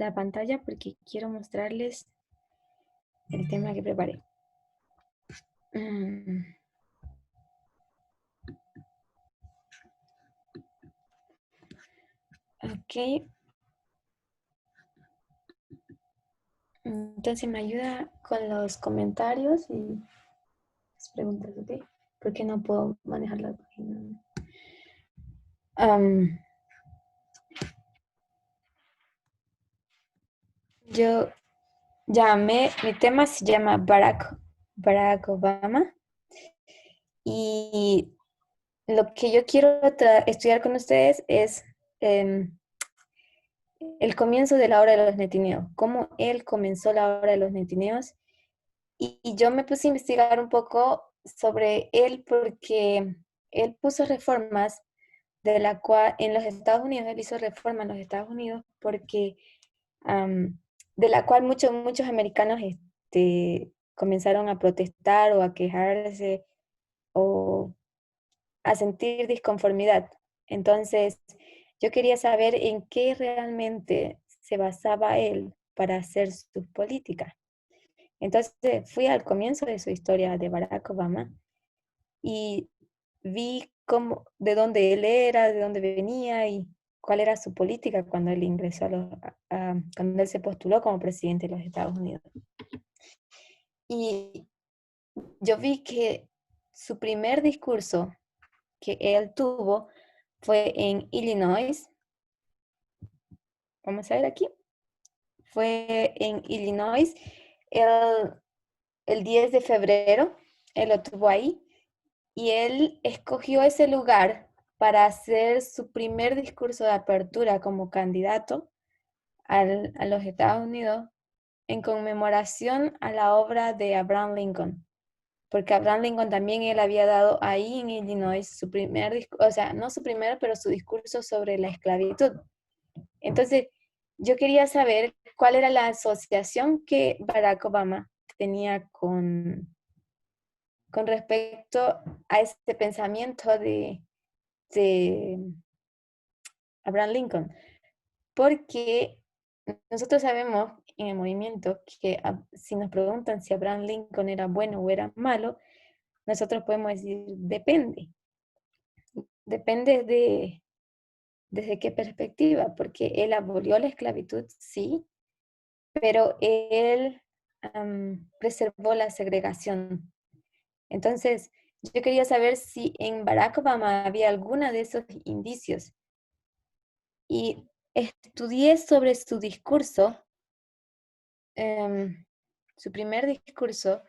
la pantalla porque quiero mostrarles el tema que preparé. Ok. Entonces me ayuda con los comentarios y las preguntas, ¿ok? Porque no puedo manejar la página. Yo llamé, mi tema se llama Barack Obama. Y lo que yo quiero estudiar con ustedes es el comienzo de la hora de los netineos, cómo él comenzó la hora de los netineos. Y yo me puse a investigar un poco sobre él porque él puso reformas de la cual en los Estados Unidos, él hizo reformas en los Estados Unidos porque de la cual muchos americanos comenzaron a protestar o a quejarse o a sentir disconformidad. Entonces, yo quería saber en qué realmente se basaba él para hacer su política. Entonces, fui al comienzo de su historia de Barack Obama y vi de dónde él era, de dónde venía y cuál era su política cuando él ingresó cuando él se postuló como presidente de los Estados Unidos. Y yo vi que su primer discurso que él tuvo fue en Illinois. Vamos a ver aquí. Fue en Illinois el 10 de febrero. Él lo tuvo ahí. Y él escogió ese lugar para hacer su primer discurso de apertura como candidato a los Estados Unidos en conmemoración a la obra de Abraham Lincoln. Porque Abraham Lincoln también él había dado ahí en Illinois su primer discurso, o sea, no su primer, pero su discurso sobre la esclavitud. Entonces, yo quería saber cuál era la asociación que Barack Obama tenía con respecto a este pensamiento de Abraham Lincoln. Porque nosotros sabemos en el movimiento que si nos preguntan si Abraham Lincoln era bueno o era malo, nosotros podemos decir depende. Depende desde qué perspectiva, porque él abolió la esclavitud, sí, pero él preservó la segregación. Entonces, yo quería saber si en Barack Obama había alguna de esos indicios. Y estudié sobre su discurso, su primer discurso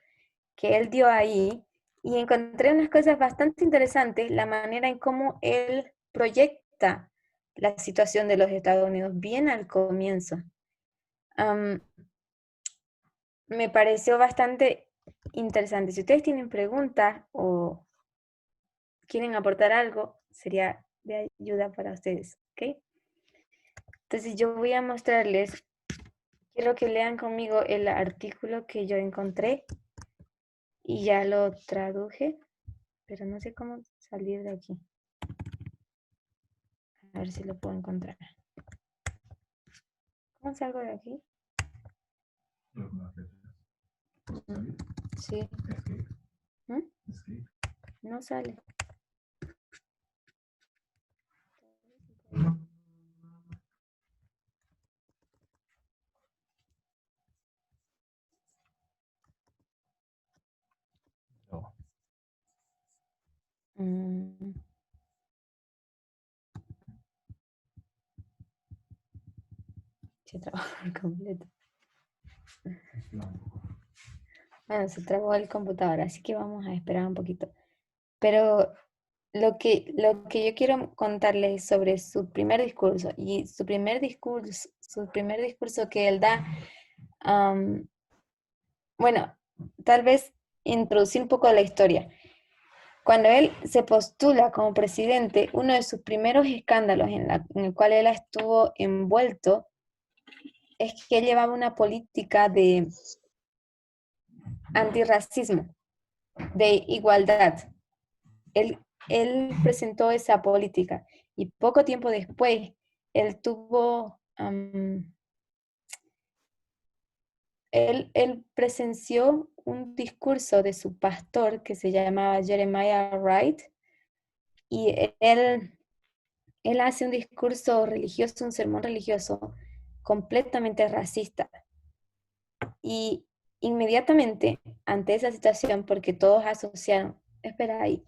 que él dio ahí, y encontré unas cosas bastante interesantes, la manera en cómo él proyecta la situación de los Estados Unidos bien al comienzo. Me pareció bastante interesante. Si ustedes tienen preguntas o quieren aportar algo, sería de ayuda para ustedes, ¿ok? Entonces yo voy a mostrarles, quiero que lean conmigo el artículo que yo encontré y ya lo traduje, pero no sé cómo salir de aquí. A ver si lo puedo encontrar. ¿Cómo salgo de aquí? Sí. ¿Mm? No sale. Se trabó el completo. Bueno, se trabó el computador, así que vamos a esperar un poquito. Pero lo que yo quiero contarles sobre su primer discurso y su primer discurso que él da, bueno, tal vez introducir un poco de la historia. Cuando él se postula como presidente, uno de sus primeros escándalos en el cual él estuvo envuelto es que él llevaba una política de antirracismo, de igualdad. Él presentó esa política y poco tiempo después él tuvo él presenció un discurso de su pastor que se llamaba Jeremiah Wright, y él hace un discurso religioso, un sermón religioso completamente racista. Y inmediatamente ante esa situación, porque todos asociaron, espera ahí,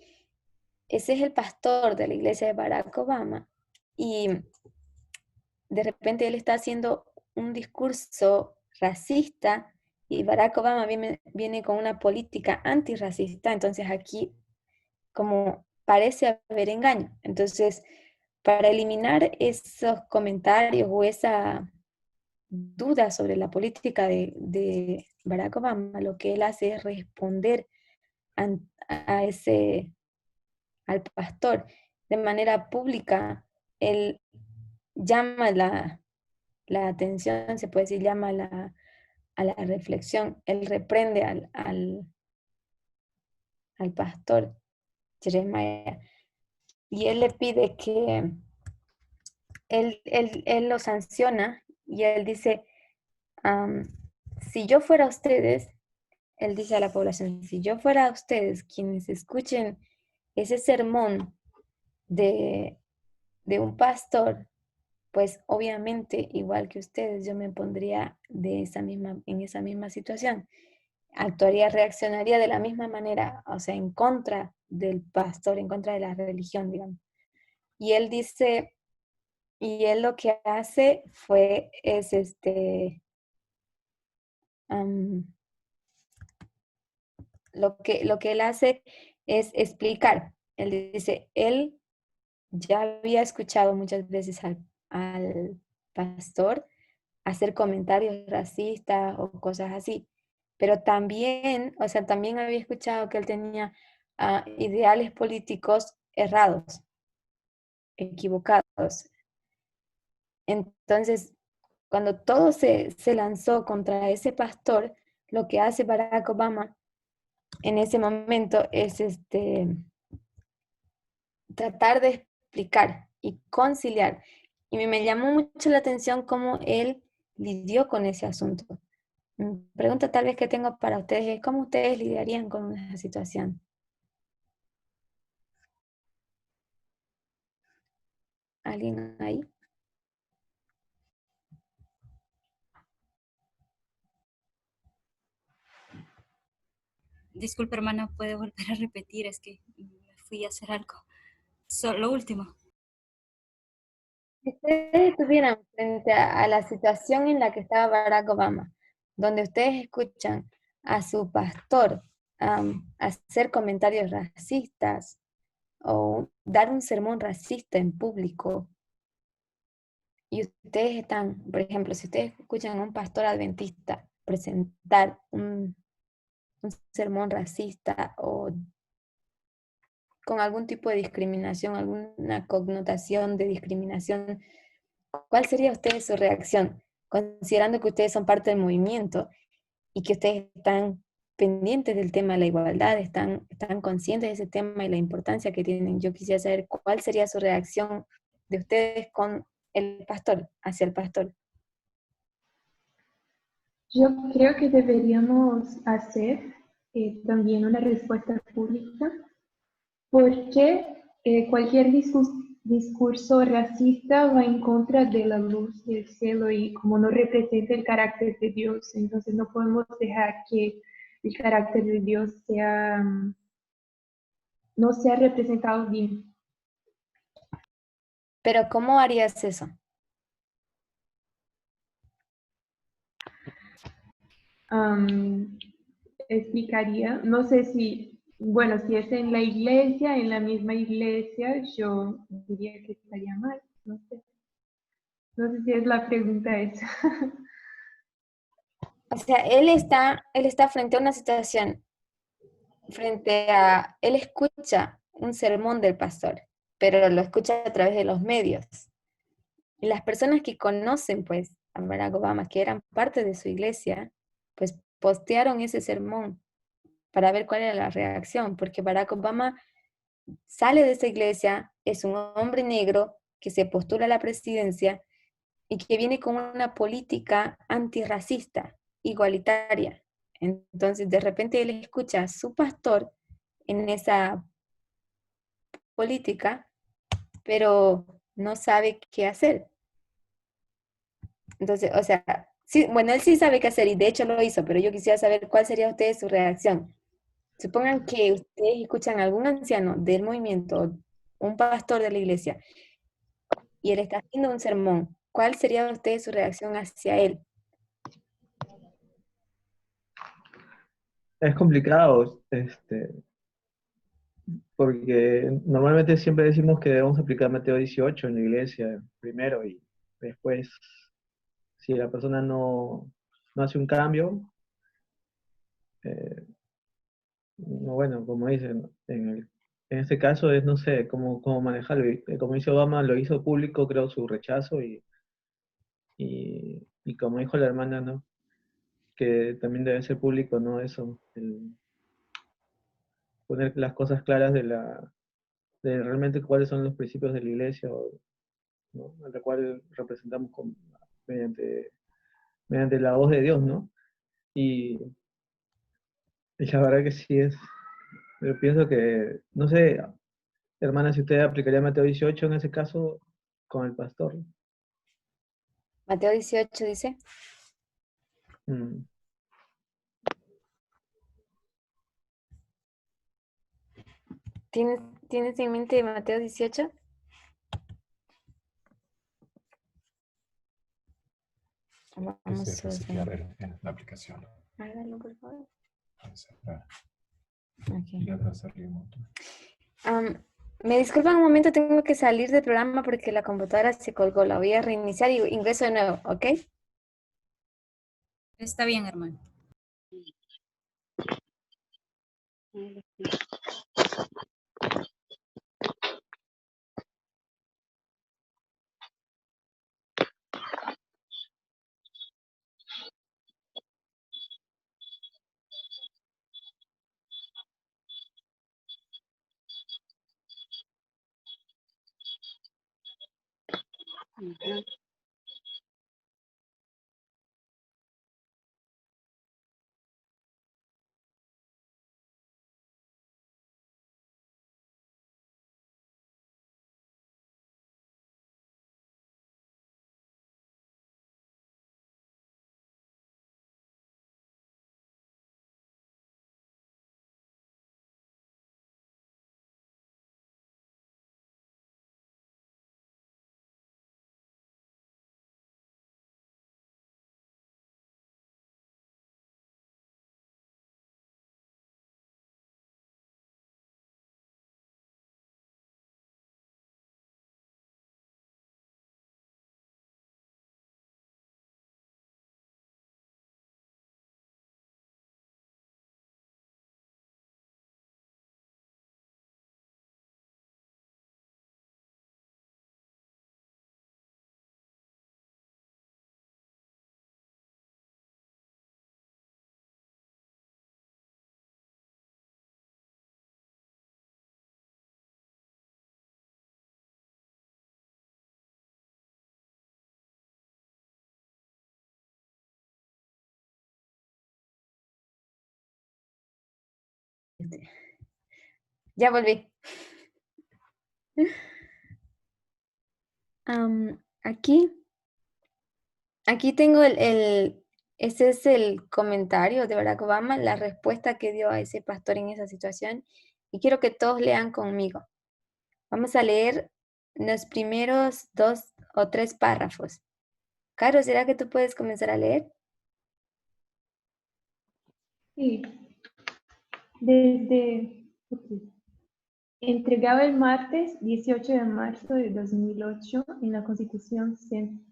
ese es el pastor de la iglesia de Barack Obama, y de repente él está haciendo un discurso racista y Barack Obama viene con una política antirracista, entonces aquí como parece haber engaño. Entonces, para eliminar esos comentarios o esa duda sobre la política de Barack Obama, lo que él hace es responder a ese, al pastor de manera pública. Él llama la atención, se puede decir, llama a la reflexión. Él reprende al pastor Jeremiah y él le pide que él lo sanciona y él dice, um, si yo fuera ustedes, él dice a la población, si yo fuera ustedes quienes escuchen ese sermón de, de un pastor, pues obviamente, igual que ustedes, yo me pondría en esa misma situación. Actuaría, reaccionaría de la misma manera, o sea, en contra del pastor, en contra de la religión, digamos. Y él dice, y él lo que hace es um, lo que él hace es explicar. Él dice, él ya había escuchado muchas veces al pastor hacer comentarios racistas o cosas así, pero también, o sea, también había escuchado que él tenía ideales políticos errados, equivocados. Entonces, cuando todo se lanzó contra ese pastor, lo que hace Barack Obama en ese momento es tratar de explicar y conciliar. Y me llamó mucho la atención cómo él lidió con ese asunto. Pregunta tal vez que tengo para ustedes es, ¿cómo ustedes lidiarían con esa situación? ¿Alguien ahí? Disculpe, hermana, ¿puede volver a repetir? Es que me fui a hacer algo. Lo último. Si ustedes estuvieran frente a la situación en la que estaba Barack Obama, donde ustedes escuchan a su pastor hacer comentarios racistas o dar un sermón racista en público, y ustedes están, por ejemplo, si ustedes escuchan a un pastor adventista presentar un sermón racista o con algún tipo de discriminación, alguna connotación de discriminación, ¿cuál sería ustedes su reacción? Considerando que ustedes son parte del movimiento y que ustedes están pendientes del tema de la igualdad, están conscientes de ese tema y la importancia que tienen. Yo quisiera saber cuál sería su reacción de ustedes con el pastor, hacia el pastor. Yo creo que deberíamos hacer también una respuesta pública porque cualquier discurso racista va en contra de la luz del cielo y como no representa el carácter de Dios, entonces no podemos dejar que el carácter de Dios no sea representado bien. Pero ¿cómo harías eso? Explicaría, no sé si, bueno, si es en la iglesia, en la misma iglesia, yo diría que estaría mal, no sé. No sé si es la pregunta esa. O sea, él está frente a una situación, él escucha un sermón del pastor, pero lo escucha a través de los medios. Y las personas que conocen, pues, a Barack Obama, que eran parte de su iglesia, pues postearon ese sermón para ver cuál era la reacción, porque Barack Obama sale de esa iglesia, es un hombre negro que se postula a la presidencia y que viene con una política antirracista. igualitaria. Entonces, de repente él escucha a su pastor en esa política, pero no sabe qué hacer. Entonces, o sea, sí, bueno, él sí sabe qué hacer y de hecho lo hizo, pero yo quisiera saber cuál sería ustedes su reacción. Supongan que ustedes escuchan a algún anciano del movimiento, un pastor de la iglesia, y él está haciendo un sermón. ¿Cuál sería ustedes su reacción hacia él? Es complicado, porque normalmente siempre decimos que debemos aplicar Mateo 18 en la iglesia primero y después, si la persona no hace un cambio, eh, bueno, como dicen, en este caso es, no sé, cómo manejarlo. Y, como dice Obama, lo hizo público, creo, su rechazo y como dijo la hermana, ¿no? Que también debe ser público, ¿no? Eso, poner las cosas claras de realmente cuáles son los principios de la iglesia, ¿no? A la cual representamos mediante, mediante la voz de Dios, ¿no? Y, y la verdad que sí es, yo pienso que, no sé, hermana, si usted aplicaría Mateo 18 en ese caso con el pastor. Mateo 18 dice, Mm. ¿tienes, ¿tienes en mente Mateo 18? Ese Vamos es el a CPR ver. en la aplicación. Hágalo, por favor. Y Ok. atrás arriba un montón. Me disculpan un momento, tengo que salir del programa porque la computadora se colgó. La voy a reiniciar y ingreso de nuevo, ¿ok? Está bien, hermano. Ya volví. Aquí, aquí tengo ese es el comentario de Barack Obama, la respuesta que dio a ese pastor en esa situación. Y quiero que todos lean conmigo. Vamos a leer los primeros 2 o 3 párrafos. Caro, ¿será que tú puedes comenzar a leer? Sí, desde, ok. Entregado el martes 18 de marzo de 2008 en la Constitución Center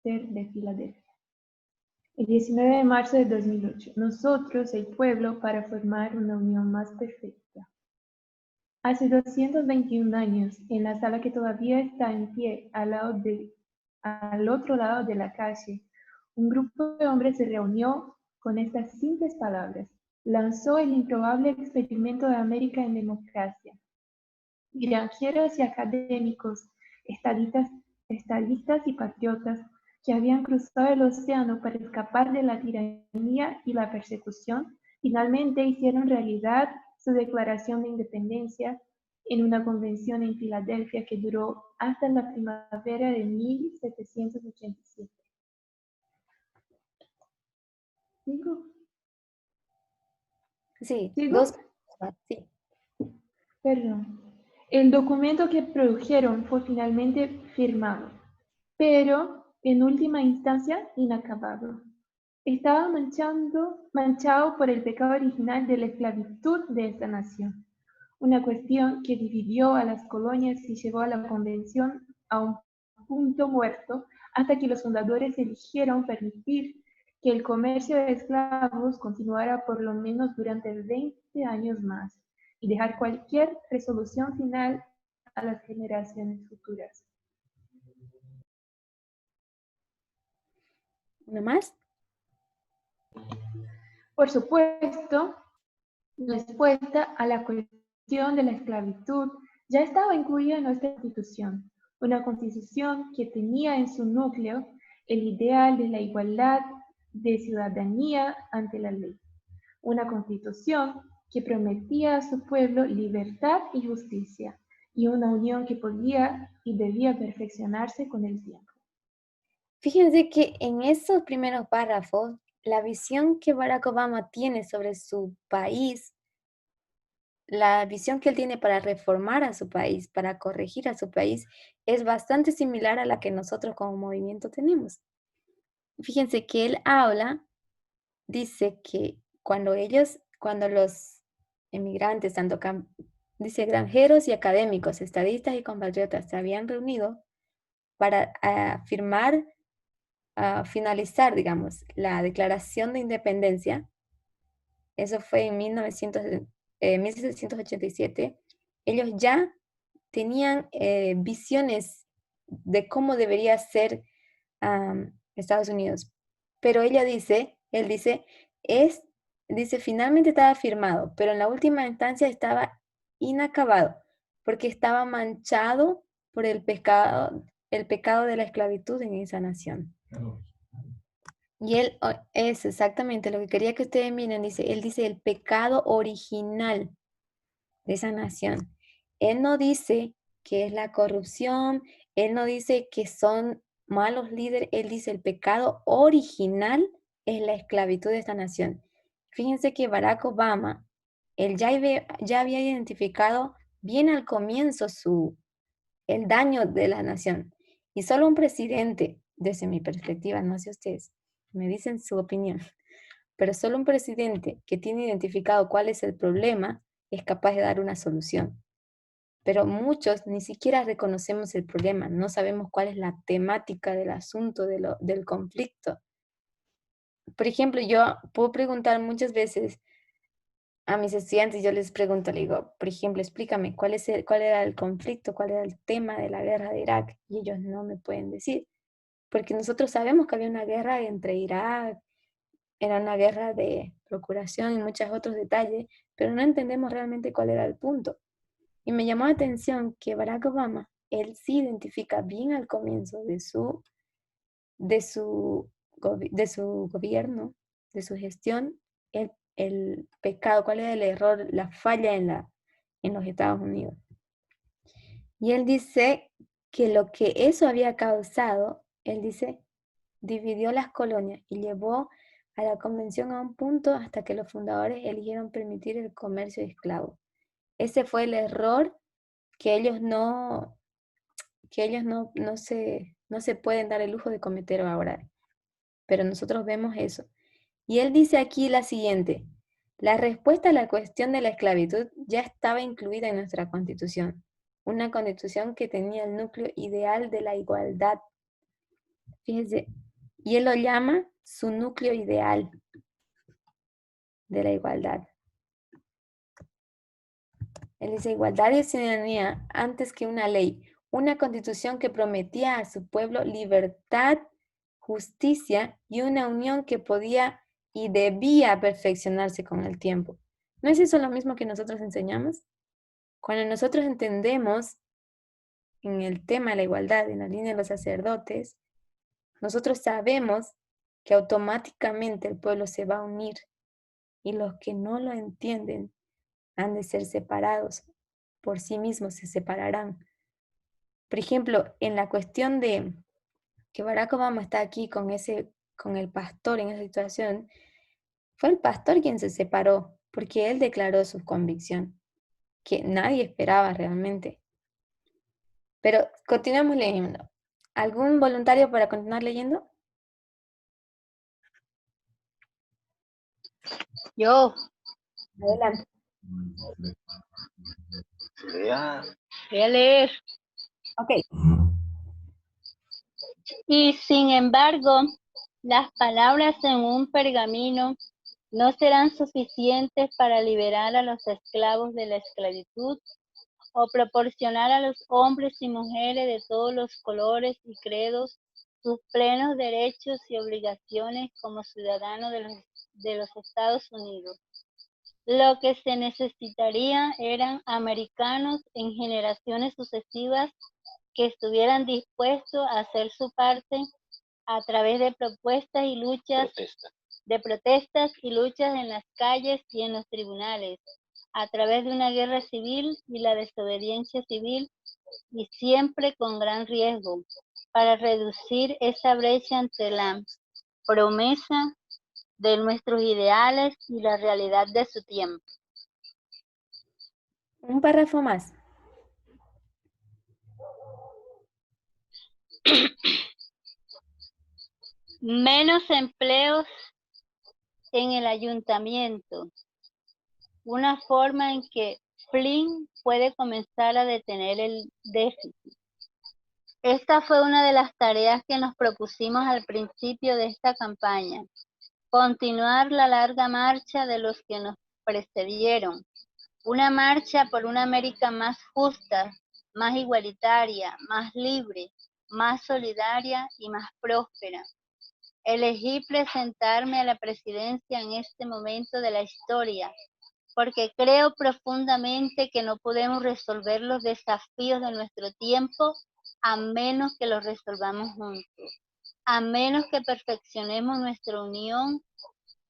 de Filadelfia. El 19 de marzo de 2008, nosotros, el pueblo, para formar una unión más perfecta. Hace 221 años, en la sala que todavía está en pie al otro lado de la calle, un grupo de hombres se reunió con estas simples palabras. Lanzó el improbable experimento de América en democracia. Granjeros y académicos, estadistas y patriotas, que habían cruzado el océano para escapar de la tiranía y la persecución, finalmente hicieron realidad su declaración de independencia en una convención en Filadelfia que duró hasta la primavera de 1787. ¿Sigo? Sí, ¿Sigo? dos. Sí. Perdón. El documento que produjeron fue finalmente firmado, pero en última instancia inacabado. Estaba manchado por el pecado original de la esclavitud de esta nación, una cuestión que dividió a las colonias y llevó a la convención a un punto muerto hasta que los fundadores eligieron permitir que el comercio de esclavos continuara por lo menos durante 20 años más y dejar cualquier resolución final a las generaciones futuras. ¿Uno más? Por supuesto, la respuesta a la cuestión de la esclavitud ya estaba incluida en nuestra Constitución, una Constitución que tenía en su núcleo el ideal de la igualdad de ciudadanía ante la ley, una Constitución que prometía a su pueblo libertad y justicia, y una unión que podía y debía perfeccionarse con el tiempo. Fíjense que en esos primeros párrafos, la visión que Barack Obama tiene sobre su país, la visión que él tiene para reformar a su país, para corregir a su país, es bastante similar a la que nosotros como movimiento tenemos. Fíjense que él dice que cuando los emigrantes, dice granjeros y académicos, estadistas y compatriotas se habían reunido para finalizar, digamos, la Declaración de Independencia, eso fue en 1787, ellos ya tenían visiones de cómo debería ser Estados Unidos. Pero él dice, finalmente estaba firmado, pero en la última instancia estaba inacabado, porque estaba manchado por el pecado de la esclavitud en esa nación. Y es exactamente lo que quería que ustedes miren, él dice el pecado original de esa nación. Él no dice que es la corrupción, él no dice que son malos líderes, él dice el pecado original es la esclavitud de esta nación. Fíjense que Barack Obama, él ya había identificado bien al comienzo el daño de la nación. Y solo un presidente, desde mi perspectiva, no sé ustedes, me dicen su opinión, pero solo un presidente que tiene identificado cuál es el problema es capaz de dar una solución. Pero muchos ni siquiera reconocemos el problema, no sabemos cuál es la temática del asunto, del conflicto. Por ejemplo, yo puedo preguntar muchas veces a mis estudiantes, yo les pregunto, le digo, por ejemplo, explícame cuál era el conflicto, cuál era el tema de la guerra de Irak, y ellos no me pueden decir, porque nosotros sabemos que había una guerra entre Irak, era una guerra de procuración y muchos otros detalles, pero no entendemos realmente cuál era el punto. Y me llamó la atención que Barack Obama, él sí identifica bien al comienzo de su gobierno, de su gestión, el pecado, cuál es el error, la falla en los Estados Unidos. Y él dice que lo que eso había causado, él dice, dividió las colonias y llevó a la convención a un punto hasta que los fundadores eligieron permitir el comercio de esclavos. Ese fue el error que ellos no se pueden dar el lujo de cometer ahora. Pero nosotros vemos eso. Y él dice aquí la siguiente: la respuesta a la cuestión de la esclavitud ya estaba incluida en nuestra Constitución, una Constitución que tenía el núcleo ideal de la igualdad. Fíjense, y él lo llama su núcleo ideal de la igualdad. Él dice igualdad y ciudadanía antes que una ley, una Constitución que prometía a su pueblo libertad, justicia y una unión que podía y debía perfeccionarse con el tiempo. ¿No es eso lo mismo que nosotros enseñamos? Cuando nosotros entendemos en el tema de la igualdad, en la línea de los sacerdotes, nosotros sabemos que automáticamente el pueblo se va a unir y los que no lo entienden han de ser separados, por sí mismos se separarán. Por ejemplo, en la cuestión de que Barack Obama está aquí con el pastor en esa situación, fue el pastor quien se separó, porque él declaró su convicción, que nadie esperaba realmente. Pero continuamos leyendo. ¿Algún voluntario para continuar leyendo? Yo, Adelante. voy a leer. Ok. Y sin embargo, las palabras en un pergamino no serán suficientes para liberar a los esclavos de la esclavitud o proporcionar a los hombres y mujeres de todos los colores y credos sus plenos derechos y obligaciones como ciudadanos de los Estados Unidos. Lo que se necesitaría eran americanos en generaciones sucesivas que estuvieran dispuestos a hacer su parte a través de propuestas y luchas, de protestas y luchas en las calles y en los tribunales, a través de una guerra civil y la desobediencia civil, y siempre con gran riesgo, para reducir esa brecha entre la promesa de nuestros ideales y la realidad de su tiempo. Un párrafo más. Menos empleos en el ayuntamiento, una forma en que Flynn puede comenzar a detener el déficit. Esta fue una de las tareas que nos propusimos al principio de esta campaña, continuar la larga marcha de los que nos precedieron, una marcha por una América más justa, más igualitaria, más libre, más solidaria y más próspera. Elegí presentarme a la presidencia en este momento de la historia, porque creo profundamente que no podemos resolver los desafíos de nuestro tiempo a menos que los resolvamos juntos, a menos que perfeccionemos nuestra unión,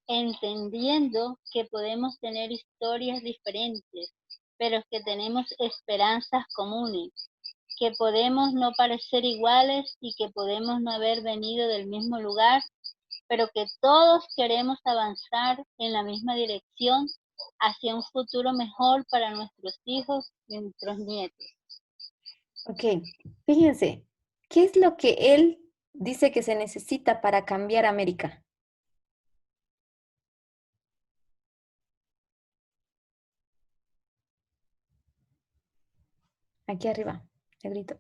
entendiendo que podemos tener historias diferentes, pero que tenemos esperanzas comunes, que podemos no parecer iguales y que podemos no haber venido del mismo lugar, pero que todos queremos avanzar en la misma dirección hacia un futuro mejor para nuestros hijos y nuestros nietos. Ok, fíjense, ¿qué es lo que él dice que se necesita para cambiar América? Aquí arriba, negrito.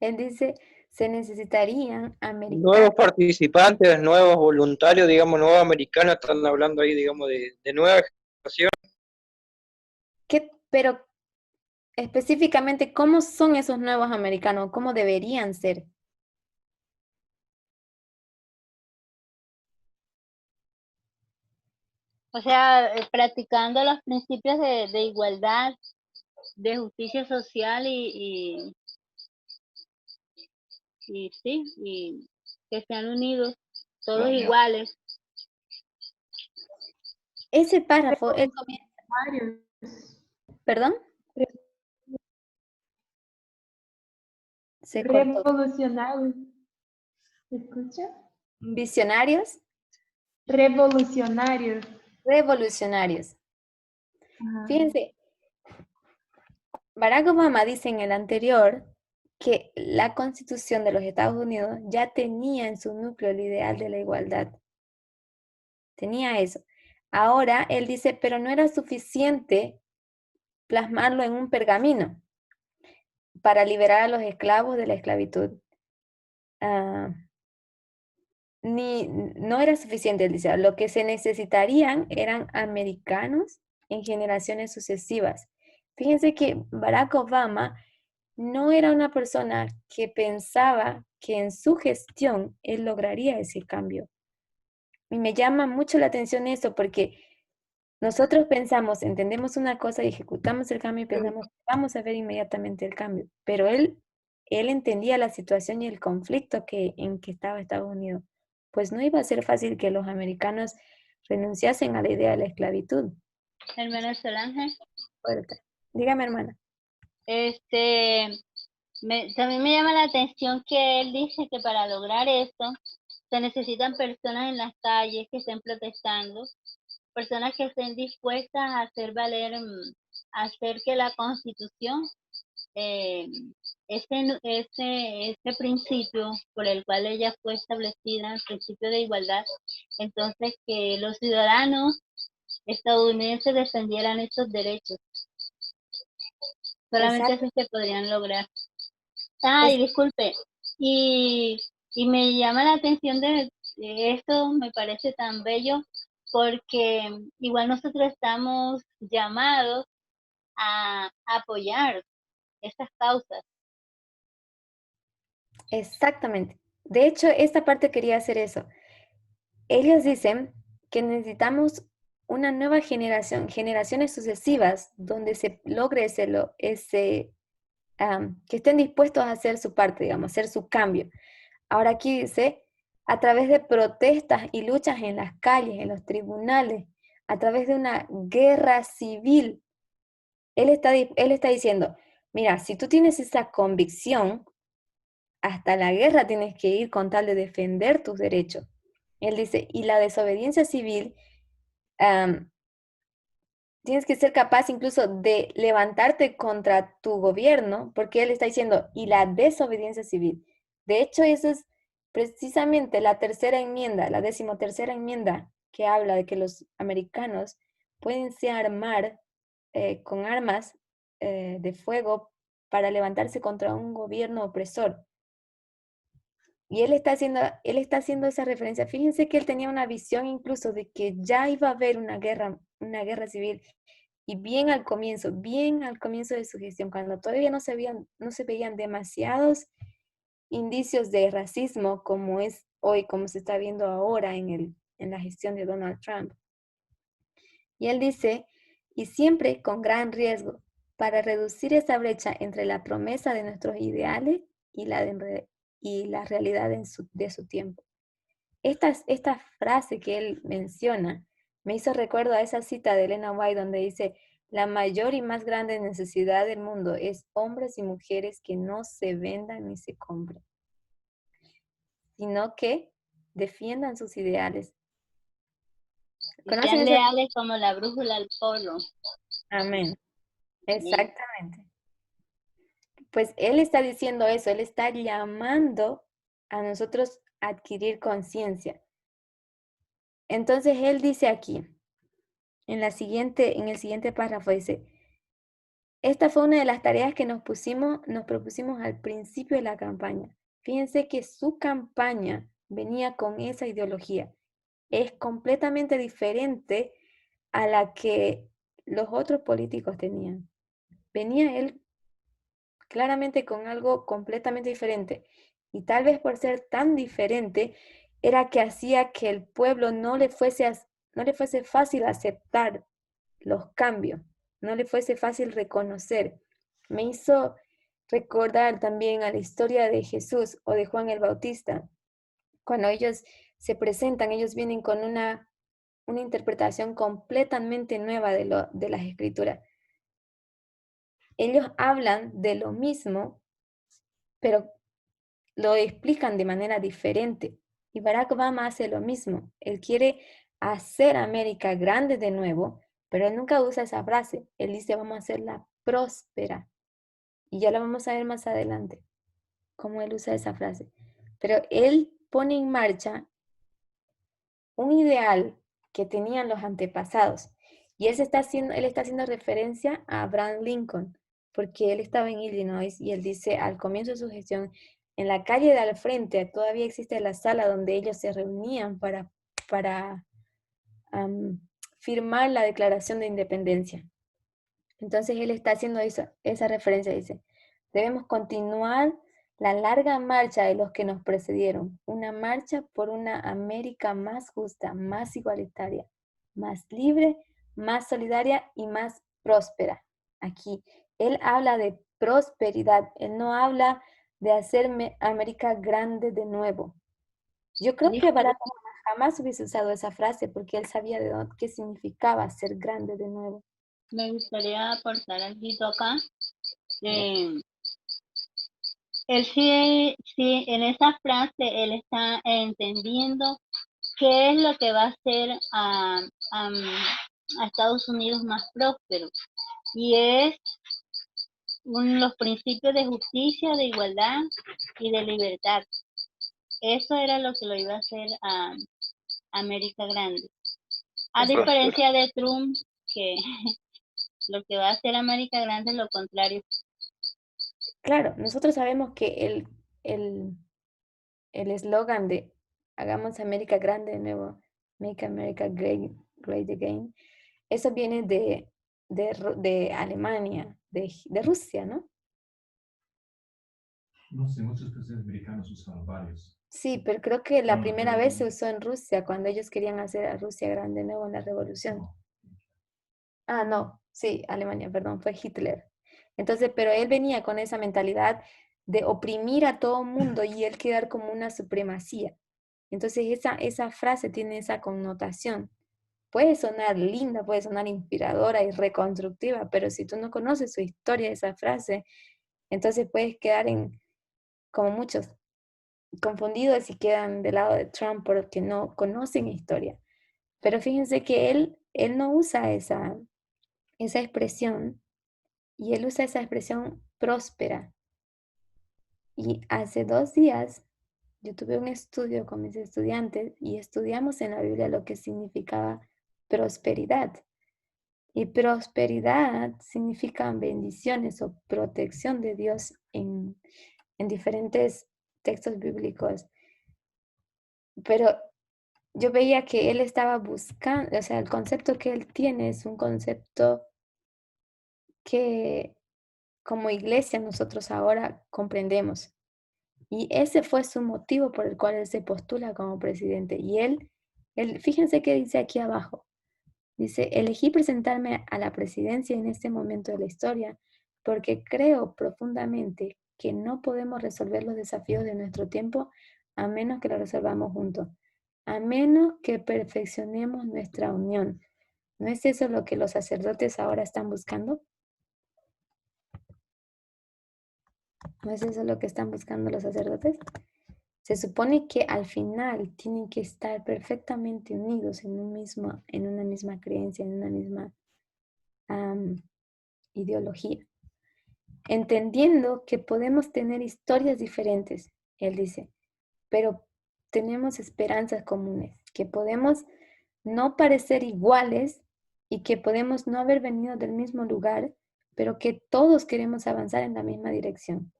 Él dice, se necesitarían Nuevos americanos. participantes, nuevos voluntarios, digamos, nuevos americanos, están hablando ahí, digamos, de nueva generación. Pero específicamente, ¿cómo son esos nuevos americanos? ¿Cómo deberían ser? O sea, practicando los principios de igualdad, de justicia social y sí, y que sean unidos, todos iguales. Ese párrafo, él comienza, ¿perdón? Se cortó. Revolucionarios. ¿Se escucha? Visionarios, Revolucionarios. revolucionarios. Ajá. Fíjense, Barack Obama dice en el anterior que la Constitución de los Estados Unidos ya tenía en su núcleo el ideal de la igualdad. Tenía eso. Ahora él dice, pero no era suficiente plasmarlo en un pergamino para liberar a los esclavos de la esclavitud. No era suficiente, él dice, lo que se necesitarían eran americanos en generaciones sucesivas. Fíjense que Barack Obama no era una persona que pensaba que en su gestión él lograría ese cambio. Y me llama mucho la atención eso porque nosotros pensamos, entendemos una cosa y ejecutamos el cambio y pensamos, vamos a ver inmediatamente el cambio. Pero él él entendía la situación y el conflicto en que estaba Estados Unidos. Pues no iba a ser fácil que los americanos renunciasen a la idea de la esclavitud. Hermana Solange, Fuerte. Dígame, hermana. También me llama la atención que él dice que para lograr esto se necesitan personas en las calles que estén protestando, personas que estén dispuestas a hacer valer, hacer que la Constitución, ese principio por el cual ella fue establecida, el principio de igualdad, entonces que los ciudadanos estadounidenses defendieran esos derechos. Solamente así se podrían lograr. Ay, disculpe. Y me llama la atención de esto, me parece tan bello, porque igual nosotros estamos llamados a apoyar estas causas. Exactamente. De hecho, esta parte quería hacer eso. Ellos dicen que necesitamos una nueva generación, generaciones sucesivas, donde se logre que estén dispuestos a hacer su parte, digamos, hacer su cambio. Ahora aquí dice, a través de protestas y luchas en las calles, en los tribunales, a través de una guerra civil. Él está diciendo, mira, si tú tienes esa convicción, hasta la guerra tienes que ir con tal de defender tus derechos. Él dice, y la desobediencia civil, tienes que ser capaz incluso de levantarte contra tu gobierno, porque él está diciendo, y la desobediencia civil. De hecho, eso es precisamente la tercera enmienda, la 13ª enmienda, que habla de que los americanos pueden armar con armas de fuego para levantarse contra un gobierno opresor. Y él está haciendo esa referencia. Fíjense que él tenía una visión incluso de que ya iba a haber una guerra civil. Y bien al comienzo de su gestión, cuando todavía no se veían demasiados indicios de racismo como es hoy, como se está viendo ahora en la gestión de Donald Trump. Y él dice, y siempre con gran riesgo, para reducir esa brecha entre la promesa de nuestros ideales y la realidad de su tiempo. Esta frase que él menciona me hizo recuerdo a esa cita de Elena White donde dice, la mayor y más grande necesidad del mundo es hombres y mujeres que no se vendan ni se compren, sino que defiendan sus ideales. Y sean leales como la brújula al polo. Amén. Exactamente. Pues él está diciendo eso, él está llamando a nosotros a adquirir conciencia. Entonces él dice aquí, en el siguiente párrafo dice, esta fue una de las tareas que nos propusimos al principio de la campaña. Fíjense que su campaña venía con esa ideología. Es completamente diferente a la que los otros políticos tenían. Venía él claramente con algo completamente diferente. Y tal vez por ser tan diferente, era que hacía que el pueblo no le fuese fácil aceptar los cambios, no le fuese fácil reconocer. Me hizo recordar también a la historia de Jesús o de Juan el Bautista. Cuando ellos se presentan, ellos vienen con una interpretación completamente nueva de las escrituras. Ellos hablan de lo mismo, pero lo explican de manera diferente. Y Barack Obama hace lo mismo. Él quiere hacer América grande de nuevo, pero él nunca usa esa frase. Él dice, vamos a hacerla próspera. Y ya lo vamos a ver más adelante, cómo él usa esa frase. Pero él pone en marcha un ideal que tenían los antepasados. Y él está haciendo referencia a Abraham Lincoln, porque él estaba en Illinois y él dice al comienzo de su gestión, en la calle de al frente todavía existe la sala donde ellos se reunían para firmar la Declaración de Independencia. Entonces él está haciendo esa referencia, dice, debemos continuar la larga marcha de los que nos precedieron, una marcha por una América más justa, más igualitaria, más libre, más solidaria y más próspera. Aquí, él habla de prosperidad, él no habla de hacerme América grande de nuevo. Yo creo que Barack Obama jamás hubiese usado esa frase porque él sabía de dónde, qué significaba ser grande de nuevo. Me gustaría aportar algo acá. Él sí, en esa frase, él está entendiendo qué es lo que va a hacer a Estados Unidos más próspero. Y es los principios de justicia, de igualdad y de libertad. Eso era lo que lo iba a hacer a América Grande. A diferencia de Trump, que lo que va a hacer América Grande es lo contrario. Claro, nosotros sabemos que el eslogan de Hagamos América grande de nuevo, Make America Great, Great Again, eso viene de Alemania, de Rusia, ¿no? No sé, muchos presidentes americanos usaron varios. Sí, pero creo que la No, primera pero- vez se usó en Rusia, cuando ellos querían hacer a Rusia grande de nuevo en la revolución. No. Ah, no, sí, Alemania, perdón, fue Hitler. Entonces, pero él venía con esa mentalidad de oprimir a todo mundo y él quedar como una supremacía. Entonces, esa frase tiene esa connotación. Puede sonar linda, puede sonar inspiradora y reconstructiva, pero si tú no conoces su historia de esa frase, entonces puedes quedar como muchos, confundidos y quedan del lado de Trump porque no conocen historia. Pero fíjense que él no usa esa expresión y él usa esa expresión próspera. Y hace 2 días yo tuve un estudio con mis estudiantes y estudiamos en la Biblia lo que significaba prosperidad. Y prosperidad significa bendiciones o protección de Dios en diferentes textos bíblicos. Pero yo veía que él estaba buscando, o sea, el concepto que él tiene es un concepto que como iglesia nosotros ahora comprendemos. Y ese fue su motivo por el cual él se postula como presidente. Y fíjense qué dice aquí abajo. Dice, elegí presentarme a la presidencia en este momento de la historia porque creo profundamente que no podemos resolver los desafíos de nuestro tiempo a menos que lo resolvamos juntos, a menos que perfeccionemos nuestra unión. ¿No es eso lo que los sacerdotes ahora están buscando? ¿No es eso lo que están buscando los sacerdotes? Se supone que al final tienen que estar perfectamente unidos en una misma creencia, en una misma ideología. Entendiendo que podemos tener historias diferentes, él dice, pero tenemos esperanzas comunes, que podemos no parecer iguales y que podemos no haber venido del mismo lugar, pero que todos queremos avanzar en la misma dirección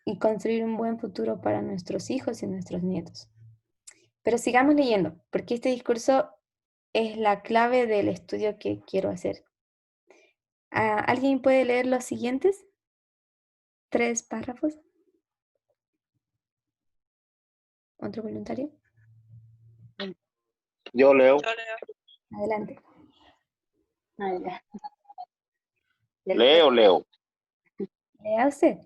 y construir un buen futuro para nuestros hijos y nuestros nietos. Pero sigamos leyendo, porque este discurso es la clave del estudio que quiero hacer. ¿Alguien puede leer los siguientes 3 párrafos? ¿Otro voluntario? Yo leo. Adelante. Leo. Lea usted.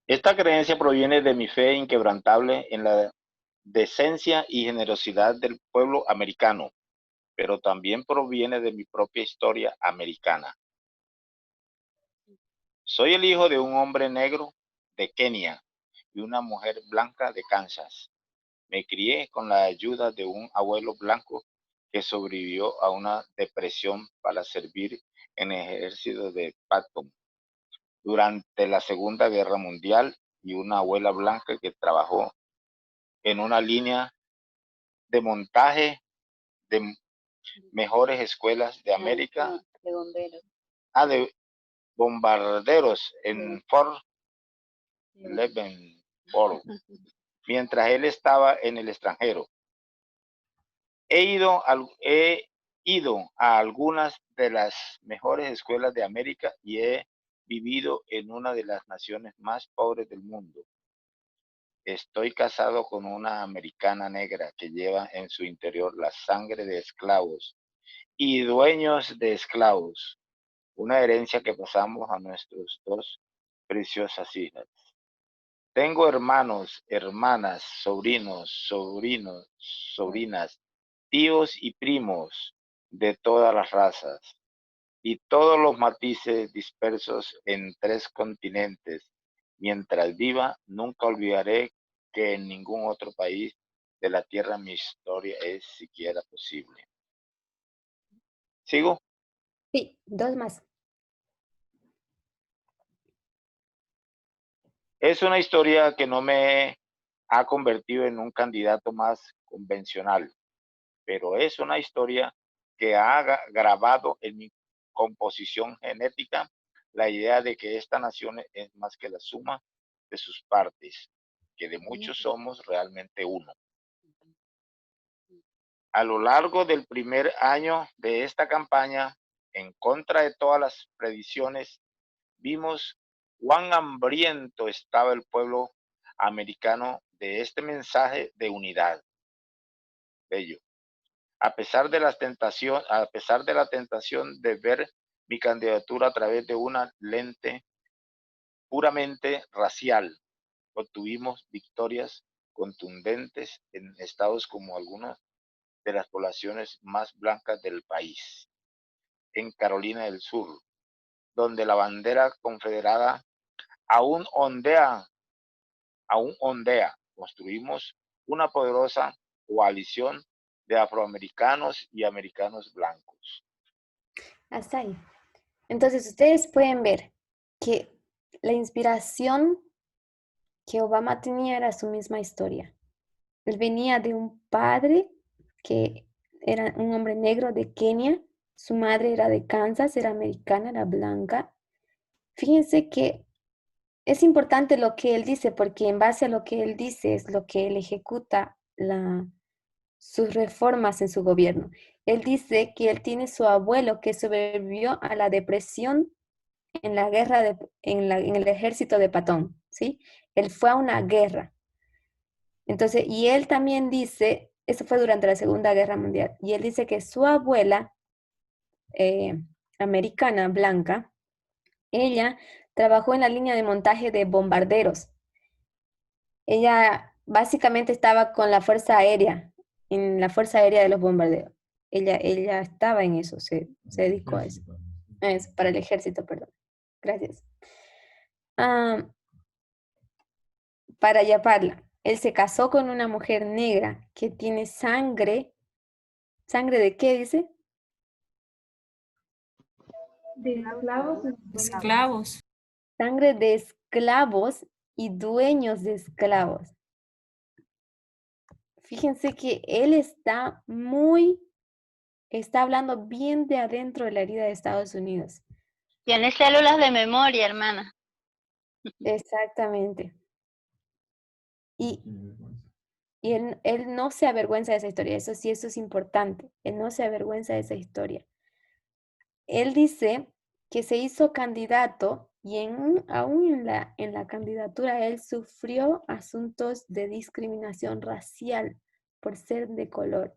Esta creencia proviene de mi fe inquebrantable en la decencia y generosidad del pueblo americano, pero también proviene de mi propia historia americana. Soy el hijo de un hombre negro de Kenia y una mujer blanca de Kansas. Me crié con la ayuda de un abuelo blanco que sobrevivió a una depresión para servir en el ejército de Patton durante la Segunda Guerra Mundial y una abuela blanca que trabajó en una línea de montaje de mejores escuelas de América, de bombarderos en Fort Leavenworth, mientras él estaba en el extranjero. He ido a algunas de las mejores escuelas de América y he vivido en una de las naciones más pobres del mundo. Estoy casado con una americana negra que lleva en su interior la sangre de esclavos y dueños de esclavos, una herencia que pasamos a nuestros 2 preciosas hijas. Tengo hermanos, hermanas, sobrinas, tíos y primos de todas las razas y todos los matices dispersos en 3 continentes. Mientras viva, nunca olvidaré que en ningún otro país de la tierra mi historia es siquiera posible. ¿Sigo? Sí, dos más. Es una historia que no me ha convertido en un candidato más convencional, pero es una historia que ha grabado en mi composición genética la idea de que esta nación es más que la suma de sus partes, que de muchos somos realmente uno. A lo largo del primer año de esta campaña, en contra de todas las predicciones, vimos cuán hambriento estaba el pueblo americano de este mensaje de unidad. Bello. A pesar de la tentación de ver mi candidatura a través de una lente puramente racial, obtuvimos victorias contundentes en estados como algunas de las poblaciones más blancas del país. En Carolina del Sur, donde la bandera confederada aún ondea, construimos una poderosa coalición de afroamericanos y americanos blancos. Hasta ahí. Entonces, ustedes pueden ver que la inspiración que Obama tenía era su misma historia. Él venía de un padre que era un hombre negro de Kenia, su madre era de Kansas, era americana, era blanca. Fíjense que es importante lo que él dice, porque en base a lo que él dice es lo que él ejecuta sus reformas en su gobierno. Él dice que él tiene su abuelo que sobrevivió a la depresión en la guerra en el ejército de Patón, ¿sí? Él fue a una guerra. Entonces, y él también dice, eso fue durante la Segunda Guerra Mundial, y él dice que su abuela, americana, blanca, ella trabajó en la línea de montaje de bombarderos. Ella básicamente estaba con la Fuerza Aérea, en la Fuerza Aérea de los bombarderos. Ella estaba en eso, se dedicó a eso. Es para el ejército, perdón. Gracias. Para Yapala, él se casó con una mujer negra que tiene sangre. ¿Sangre de qué dice? De esclavos y dueños. Esclavos. Sangre de esclavos y dueños de esclavos. Fíjense que él está hablando bien de adentro de la herida de Estados Unidos. Tiene células de memoria, hermana. Exactamente. Y él no se avergüenza de esa historia, eso sí, eso es importante. Él no se avergüenza de esa historia. Él dice que se hizo candidato y aún en la candidatura él sufrió asuntos de discriminación racial por ser de color.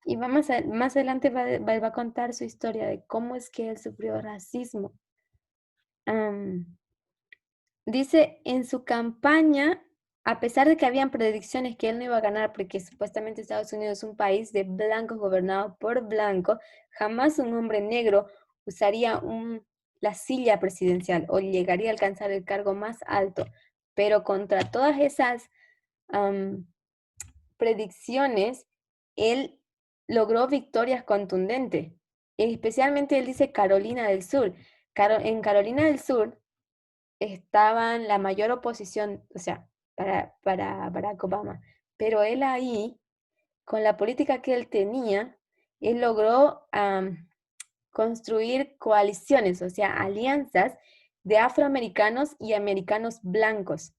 Y más adelante va a contar su historia de cómo es que él sufrió racismo. Dice, en su campaña, a pesar de que habían predicciones que él no iba a ganar porque supuestamente Estados Unidos es un país de blancos gobernado por blancos, jamás un hombre negro usaría la silla presidencial o llegaría a alcanzar el cargo más alto. Pero contra todas esas predicciones, él logró victorias contundentes. Especialmente él dice Carolina del Sur. En Carolina del Sur estaban la mayor oposición, o sea, para Barack Obama. Pero él ahí, con la política que él tenía, él logró construir coaliciones, o sea, alianzas de afroamericanos y americanos blancos.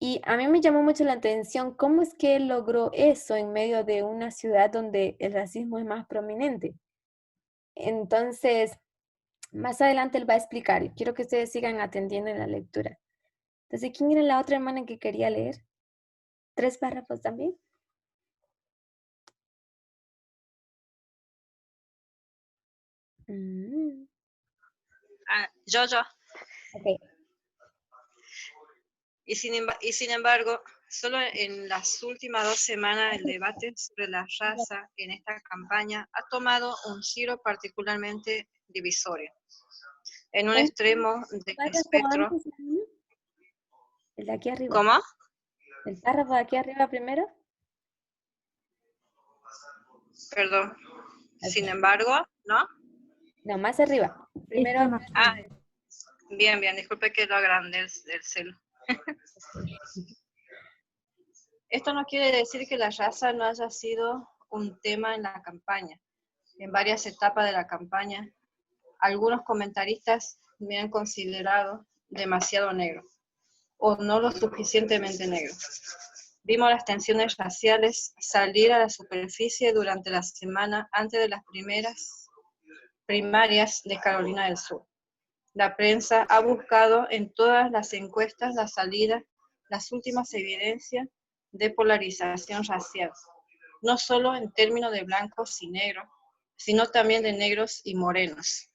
Y a mí me llamó mucho la atención cómo es que él logró eso en medio de una ciudad donde el racismo es más prominente. Entonces, más adelante él va a explicar y quiero que ustedes sigan atendiendo en la lectura. Entonces, ¿quién era la otra hermana que quería leer? 3 párrafos también. Yo. Ok. Y sin embargo, solo en las últimas 2 semanas el debate sobre la raza en esta campaña ha tomado un giro particularmente divisorio. En un extremo del espectro... Antes, el de aquí arriba. ¿Cómo? El párrafo de aquí arriba primero. Perdón. Sin embargo, ¿no? No, más arriba. Primero. Esto no Ah, bien, disculpe que lo agrandé del celu. Esto no quiere decir que la raza no haya sido un tema en la campaña. En varias etapas de la campaña, algunos comentaristas me han considerado demasiado negro, o no lo suficientemente negro. Vimos las tensiones raciales salir a la superficie durante la semana antes de las primarias de Carolina del Sur. La prensa ha buscado en todas las encuestas la salida, las últimas evidencias de polarización racial, no solo en términos de blancos y negros, sino también de negros y morenos.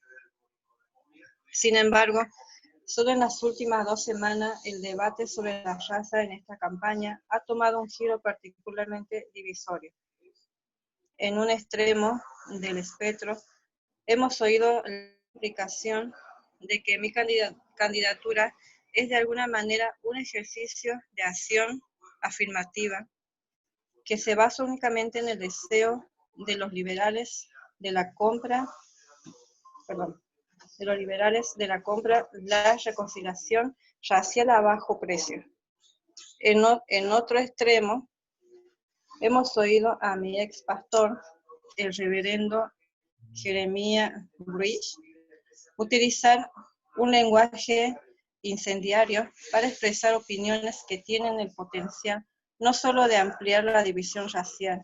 Sin embargo, solo en las últimas 2 semanas el debate sobre la raza en esta campaña ha tomado un giro particularmente divisorio. En un extremo del espectro, hemos oído la implicación de que mi candidatura es de alguna manera un ejercicio de acción afirmativa que se basa únicamente en el deseo de los liberales de la compra, la reconciliación racial a bajo precio. En otro extremo, hemos oído a mi ex pastor, el reverendo Jeremiah Bridge, utilizar un lenguaje incendiario para expresar opiniones que tienen el potencial no solo de ampliar la división racial,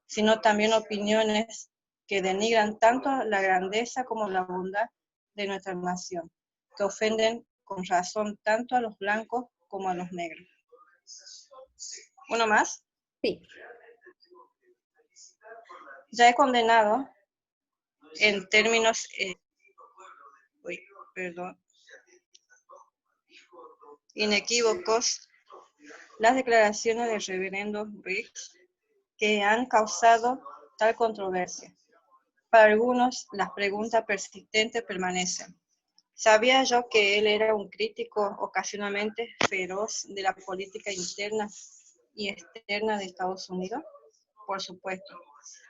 sino también opiniones que denigran tanto la grandeza como la bondad de nuestra nación, que ofenden con razón tanto a los blancos como a los negros. ¿Uno más? Sí. Ya he condenado en términos inequívocos las declaraciones del reverendo Briggs que han causado tal controversia. Para algunos, las preguntas persistentes permanecen. ¿Sabía yo que él era un crítico ocasionalmente feroz de la política interna y externa de Estados Unidos? Por supuesto.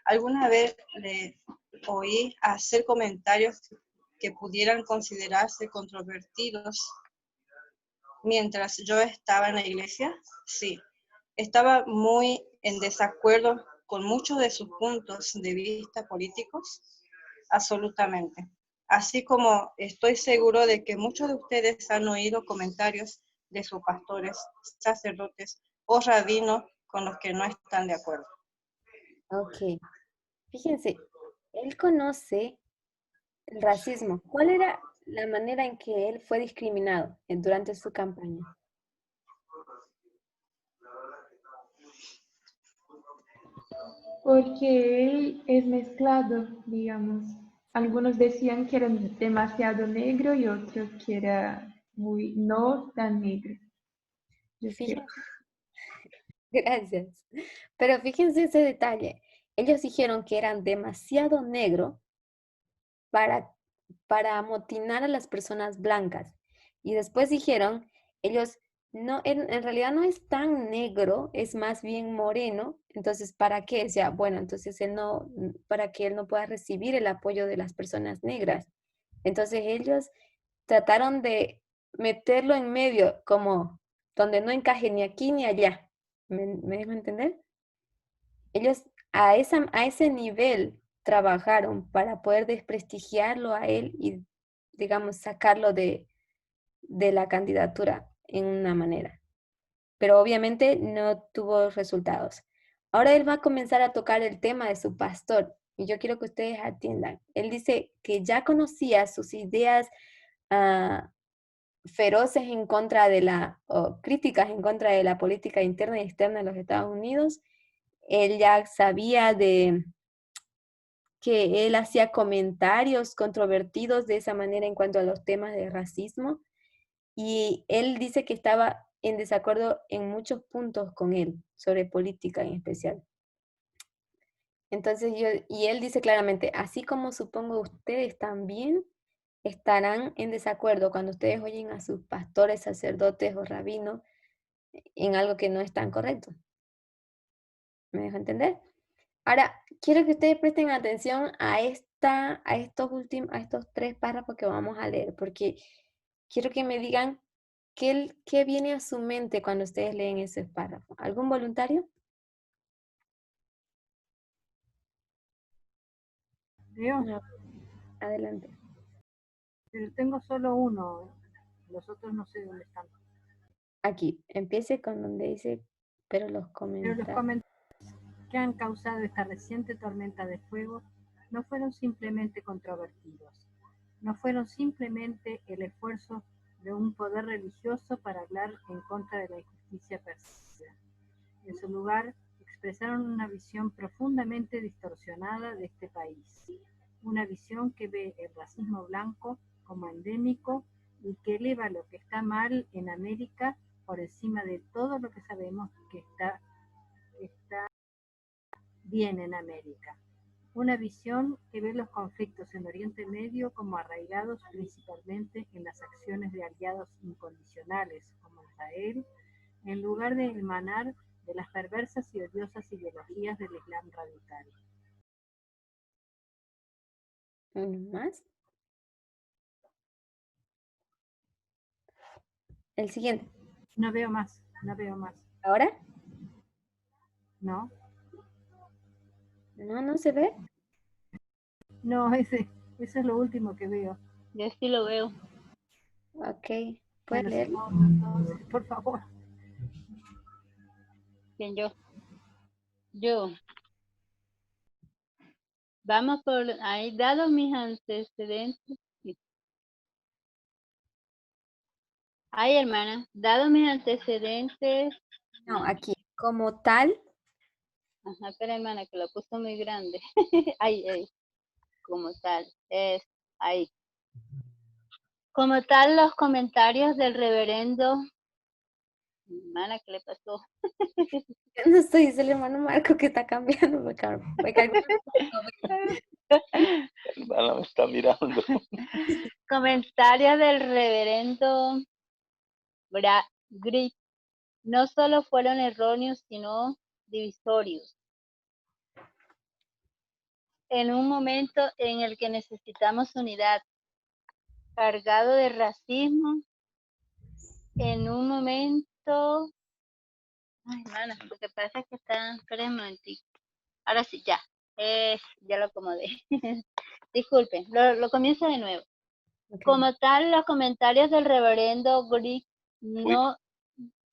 ¿Alguna vez le oí hacer comentarios que pudieran considerarse controvertidos mientras yo estaba en la iglesia? Sí. Estaba muy en desacuerdo con muchos de sus puntos de vista políticos, absolutamente. Así como estoy seguro de que muchos de ustedes han oído comentarios de sus pastores, sacerdotes o rabinos con los que no están de acuerdo. Ok. Fíjense, él conoce el racismo. ¿Cuál era la manera en que él fue discriminado durante su campaña? Porque él es mezclado, digamos. Algunos decían que era demasiado negro y otros que era muy no tan negro. Yo creo. Gracias. Pero fíjense ese detalle. Ellos dijeron que eran demasiado negro para amotinar a las personas blancas. Y después dijeron, ellos, no, en realidad no es tan negro, es más bien moreno. Entonces, ¿para qué? O sea, bueno, entonces para que él no pueda recibir el apoyo de las personas negras. Entonces ellos trataron de meterlo en medio, como donde no encaje ni aquí ni allá. ¿Me dejo entender? Ellos a ese nivel trabajaron para poder desprestigiarlo a él y, digamos, sacarlo de la candidatura en una manera. Pero obviamente no tuvo resultados. Ahora él va a comenzar a tocar el tema de su pastor y yo quiero que ustedes atiendan. Él dice que ya conocía sus ideas feroces en contra o críticas en contra de la política interna y externa de los Estados Unidos. Él ya sabía que él hacía comentarios controvertidos de esa manera en cuanto a los temas de racismo. Y él dice que estaba en desacuerdo en muchos puntos con él, sobre política en especial. Entonces y él dice claramente, así como supongo ustedes también estarán en desacuerdo cuando ustedes oyen a sus pastores, sacerdotes o rabinos en algo que no es tan correcto. ¿Me dejo entender? Ahora, quiero que ustedes presten atención a estos 3 párrafos que vamos a leer, porque quiero que me digan qué viene a su mente cuando ustedes leen ese párrafo. ¿Algún voluntario? Yo, No, adelante. pero tengo solo uno. Los otros no sé dónde están. Aquí, empiece con donde dice, pero los Pero los comentarios. comentarios que han causado esta reciente tormenta de fuego no fueron simplemente controvertidos, no fueron simplemente el esfuerzo de un poder religioso para hablar en contra de la injusticia percibida. En su lugar, expresaron una visión profundamente distorsionada de este país, una visión que ve el racismo blanco como endémico y que eleva lo que está mal en América por encima de todo lo que sabemos que está bien en América. Una visión que ve los conflictos en Oriente Medio como arraigados principalmente en las acciones de aliados incondicionales como Israel, en lugar de emanar de las perversas y odiosas ideologías del Islam radical. ¿Uno más? El siguiente. No veo más, no veo más. ¿Ahora? ¿No? No se ve. No, ese es lo último que veo. Yo sí lo veo. Ok, Bueno, ¿puedes leer? si no, entonces, por favor. Bien, yo. Vamos por ahí, dado mis antecedentes. Sí. Ay, hermana, dado mis antecedentes. No, aquí. Como tal, Ajá, espera, hermana, que lo puso muy grande. Ay, como tal, es ahí. Como tal, los comentarios del reverendo. Hermana, ¿qué le pasó? yo no estoy, es el hermano Marco que está cambiando. Me cargo. Hermana, me está mirando. Comentarios del reverendo Grip no solo fueron erróneos, sino divisorios. En un momento en el que necesitamos unidad, cargado de racismo, en un momento... Ay, hermana, lo que pasa es que está... Espera un momentico. Ahora sí, ya. Ya lo acomodé. Disculpen, lo comienzo de nuevo. Okay. Como tal, los comentarios del reverendo Grip Uy. no...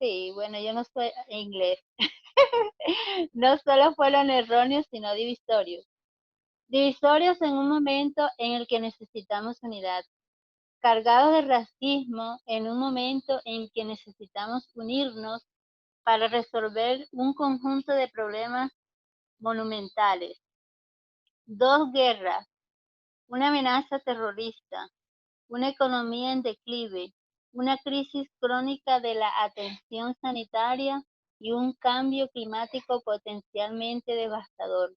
Sí, bueno, yo no soy inglés. No solo fueron erróneos, sino divisorios. Divisorios en un momento en el que necesitamos unidad. Cargados de racismo en un momento en que necesitamos unirnos para resolver un conjunto de problemas monumentales. 2 guerras, una amenaza terrorista, una economía en declive, una crisis crónica de la atención sanitaria y un cambio climático potencialmente devastador.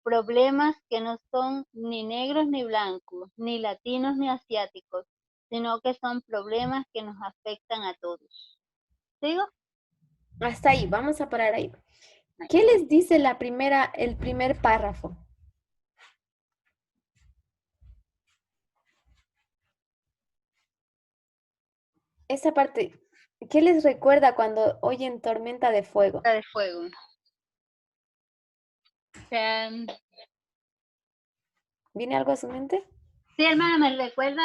Problemas que no son ni negros ni blancos, ni latinos ni asiáticos, sino que son problemas que nos afectan a todos. ¿Sigo? Hasta ahí, vamos a parar ahí. ¿Qué les dice el primer párrafo? Esa parte, ¿qué les recuerda cuando oyen tormenta de fuego? De fuego. ¿Viene algo a su mente? Sí, hermana, me recuerda,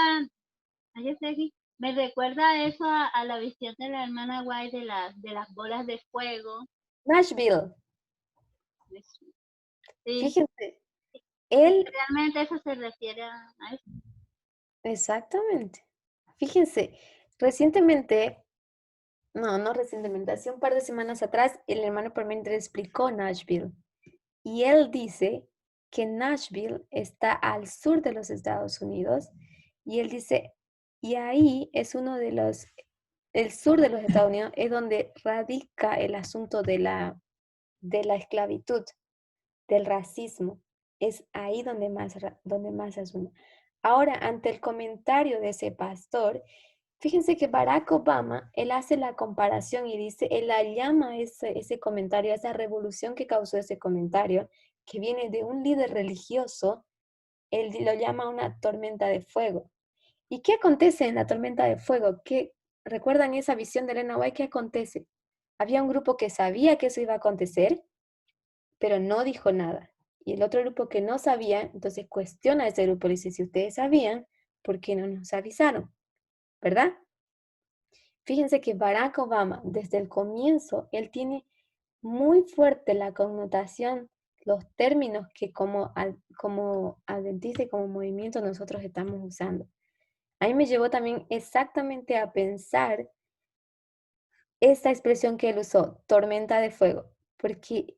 me recuerda eso a la visión de la hermana White de las bolas de fuego. Nashville. Sí. Fíjense, él... Realmente eso se refiere a eso. Exactamente. Fíjense, recientemente, no recientemente, hace un par de semanas atrás, el hermano Parmenter explicó Nashville. Y él dice que Nashville está al sur de los Estados Unidos. Y él dice, y ahí es uno de los el sur de los Estados Unidos es donde radica el asunto de la esclavitud, del racismo. Es ahí donde más asunto. Ahora, ante el comentario de ese pastor, fíjense que Barack Obama, él hace la comparación y dice, él la llama ese comentario, esa revolución que causó ese comentario, que viene de un líder religioso, él lo llama una tormenta de fuego. ¿Y qué acontece en la tormenta de fuego? ¿Recuerdan esa visión de Elena White? ¿Qué acontece? Había un grupo que sabía que eso iba a acontecer, pero no dijo nada. Y el otro grupo que no sabía, entonces cuestiona a ese grupo y dice, si ustedes sabían, ¿por qué no nos avisaron? ¿Verdad? Fíjense que Barack Obama, desde el comienzo, él tiene muy fuerte la connotación, los términos que como adventista y como movimiento nosotros estamos usando. A mí me llevó también exactamente a pensar esta expresión que él usó, tormenta de fuego, porque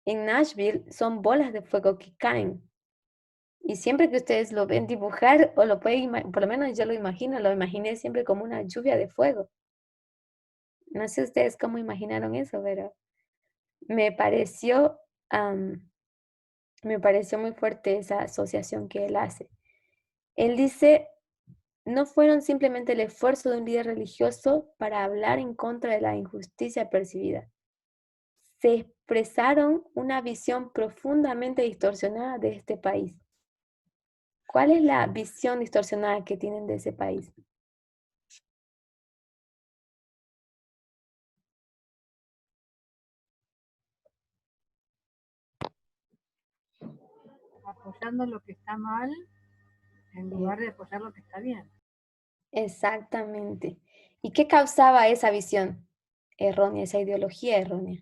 en Nashville son bolas de fuego que caen. Y siempre que ustedes lo ven dibujar, o lo pueden, por lo menos yo lo imaginé siempre como una lluvia de fuego. No sé ustedes cómo imaginaron eso, pero me pareció, me pareció muy fuerte esa asociación que él hace. Él dice, no fueron simplemente el esfuerzo de un líder religioso para hablar en contra de la injusticia percibida. Se expresaron una visión profundamente distorsionada de este país. ¿Cuál es la visión distorsionada que tienen de ese país? Apoyando lo que está mal en lugar de apoyar lo que está bien. Exactamente. ¿Y qué causaba esa visión errónea, esa ideología errónea?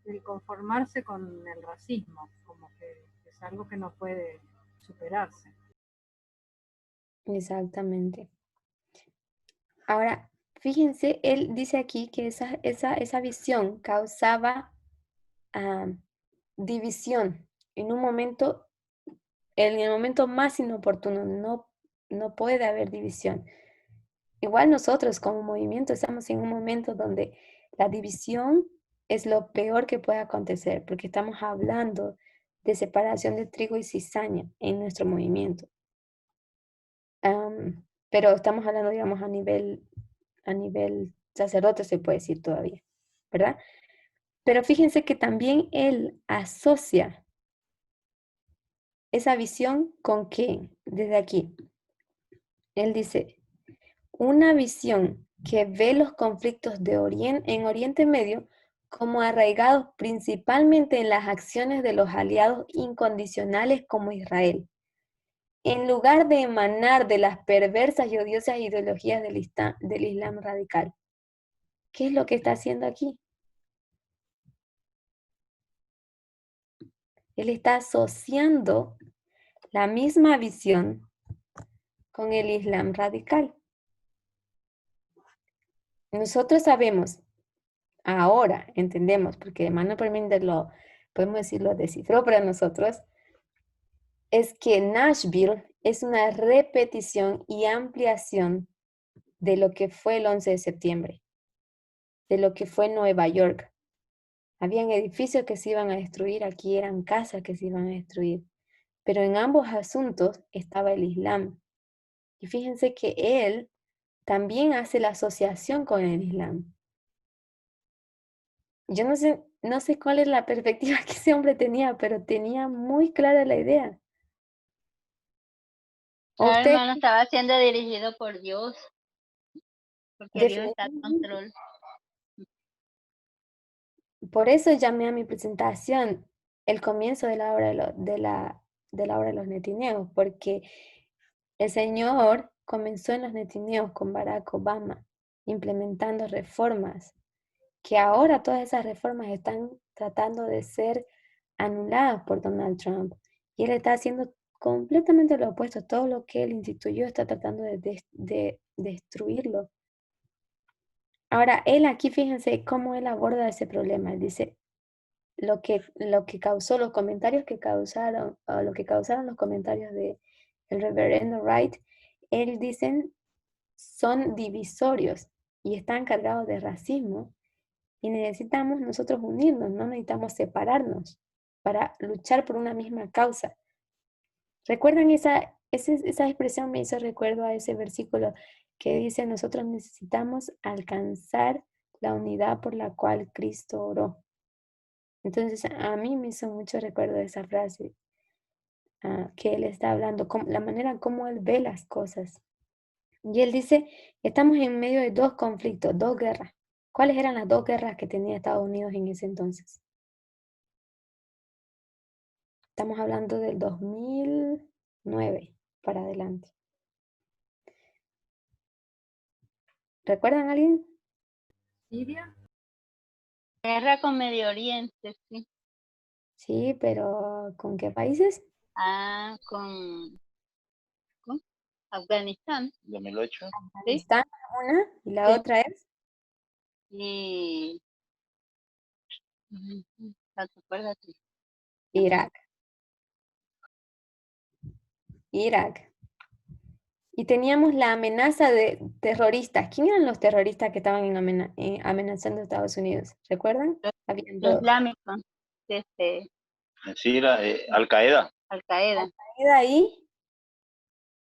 El conformarse con el racismo, como que es algo que no puede superarse. Exactamente. Ahora, fíjense, él dice aquí que esa visión causaba división en el momento más inoportuno. No puede haber división. Igual nosotros como movimiento estamos en un momento donde la división es lo peor que puede acontecer, porque estamos hablando de separación de trigo y cizaña en nuestro movimiento. Pero estamos hablando, digamos, a nivel sacerdote, se puede decir todavía, ¿verdad? Pero fíjense que también él asocia esa visión con qué, desde aquí. Él dice, una visión que ve los conflictos en Oriente Medio como arraigados principalmente en las acciones de los aliados incondicionales como Israel, en lugar de emanar de las perversas y odiosas ideologías del Islam radical. ¿Qué es lo que está haciendo aquí? Él está asociando la misma visión con el Islam radical. Nosotros sabemos, ahora entendemos, porque Emmanuel Parmenides podemos decirlo, descifró para nosotros, es que Nashville es una repetición y ampliación de lo que fue el 11 de septiembre, de lo que fue Nueva York. Habían edificios que se iban a destruir, aquí eran casas que se iban a destruir, pero en ambos asuntos estaba el Islam. Y fíjense que él también hace la asociación con el Islam. Yo no sé cuál es la perspectiva que ese hombre tenía, pero tenía muy clara la idea. Claro, Usted, hermano, estaba siendo dirigido por Dios, porque Dios está al definitivamente. control. Por eso llamé a mi presentación el comienzo de la obra de la obra de los netineos, porque el Señor comenzó en los netineos con Barack Obama, implementando reformas, que ahora todas esas reformas están tratando de ser anuladas por Donald Trump. Y él está haciendo completamente lo opuesto. Todo lo que él instituyó está tratando de destruirlo. Ahora, él aquí, fíjense cómo él aborda ese problema. Él dice, lo que causó, los comentarios que causaron, o lo que causaron los comentarios de el reverendo Wright, él dicen, son divisorios y están cargados de racismo y necesitamos nosotros unirnos, no necesitamos separarnos para luchar por una misma causa. ¿Recuerdan esa expresión? Me hizo recuerdo a ese versículo que dice, nosotros necesitamos alcanzar la unidad por la cual Cristo oró. Entonces, a mí me hizo mucho recuerdo de esa frase que él está hablando, la manera como él ve las cosas. Y él dice, estamos en medio de dos conflictos, dos guerras. ¿Cuáles eran las dos guerras que tenía Estados Unidos en ese entonces? Estamos hablando del 2009 para adelante. ¿Recuerdan a alguien? ¿Siria? Guerra con Medio Oriente, sí. Sí, pero ¿con qué países? Con Afganistán. 2008. Afganistán, una, y la Sí. otra es Y acuérdate. Irak. Irak. Y teníamos la amenaza de terroristas. ¿Quién eran los terroristas que estaban amenazando a Estados Unidos? ¿Recuerdan? Habían dos. Islámico, Sí, era Al-Qaeda. Al-Qaeda ¿Queda ahí?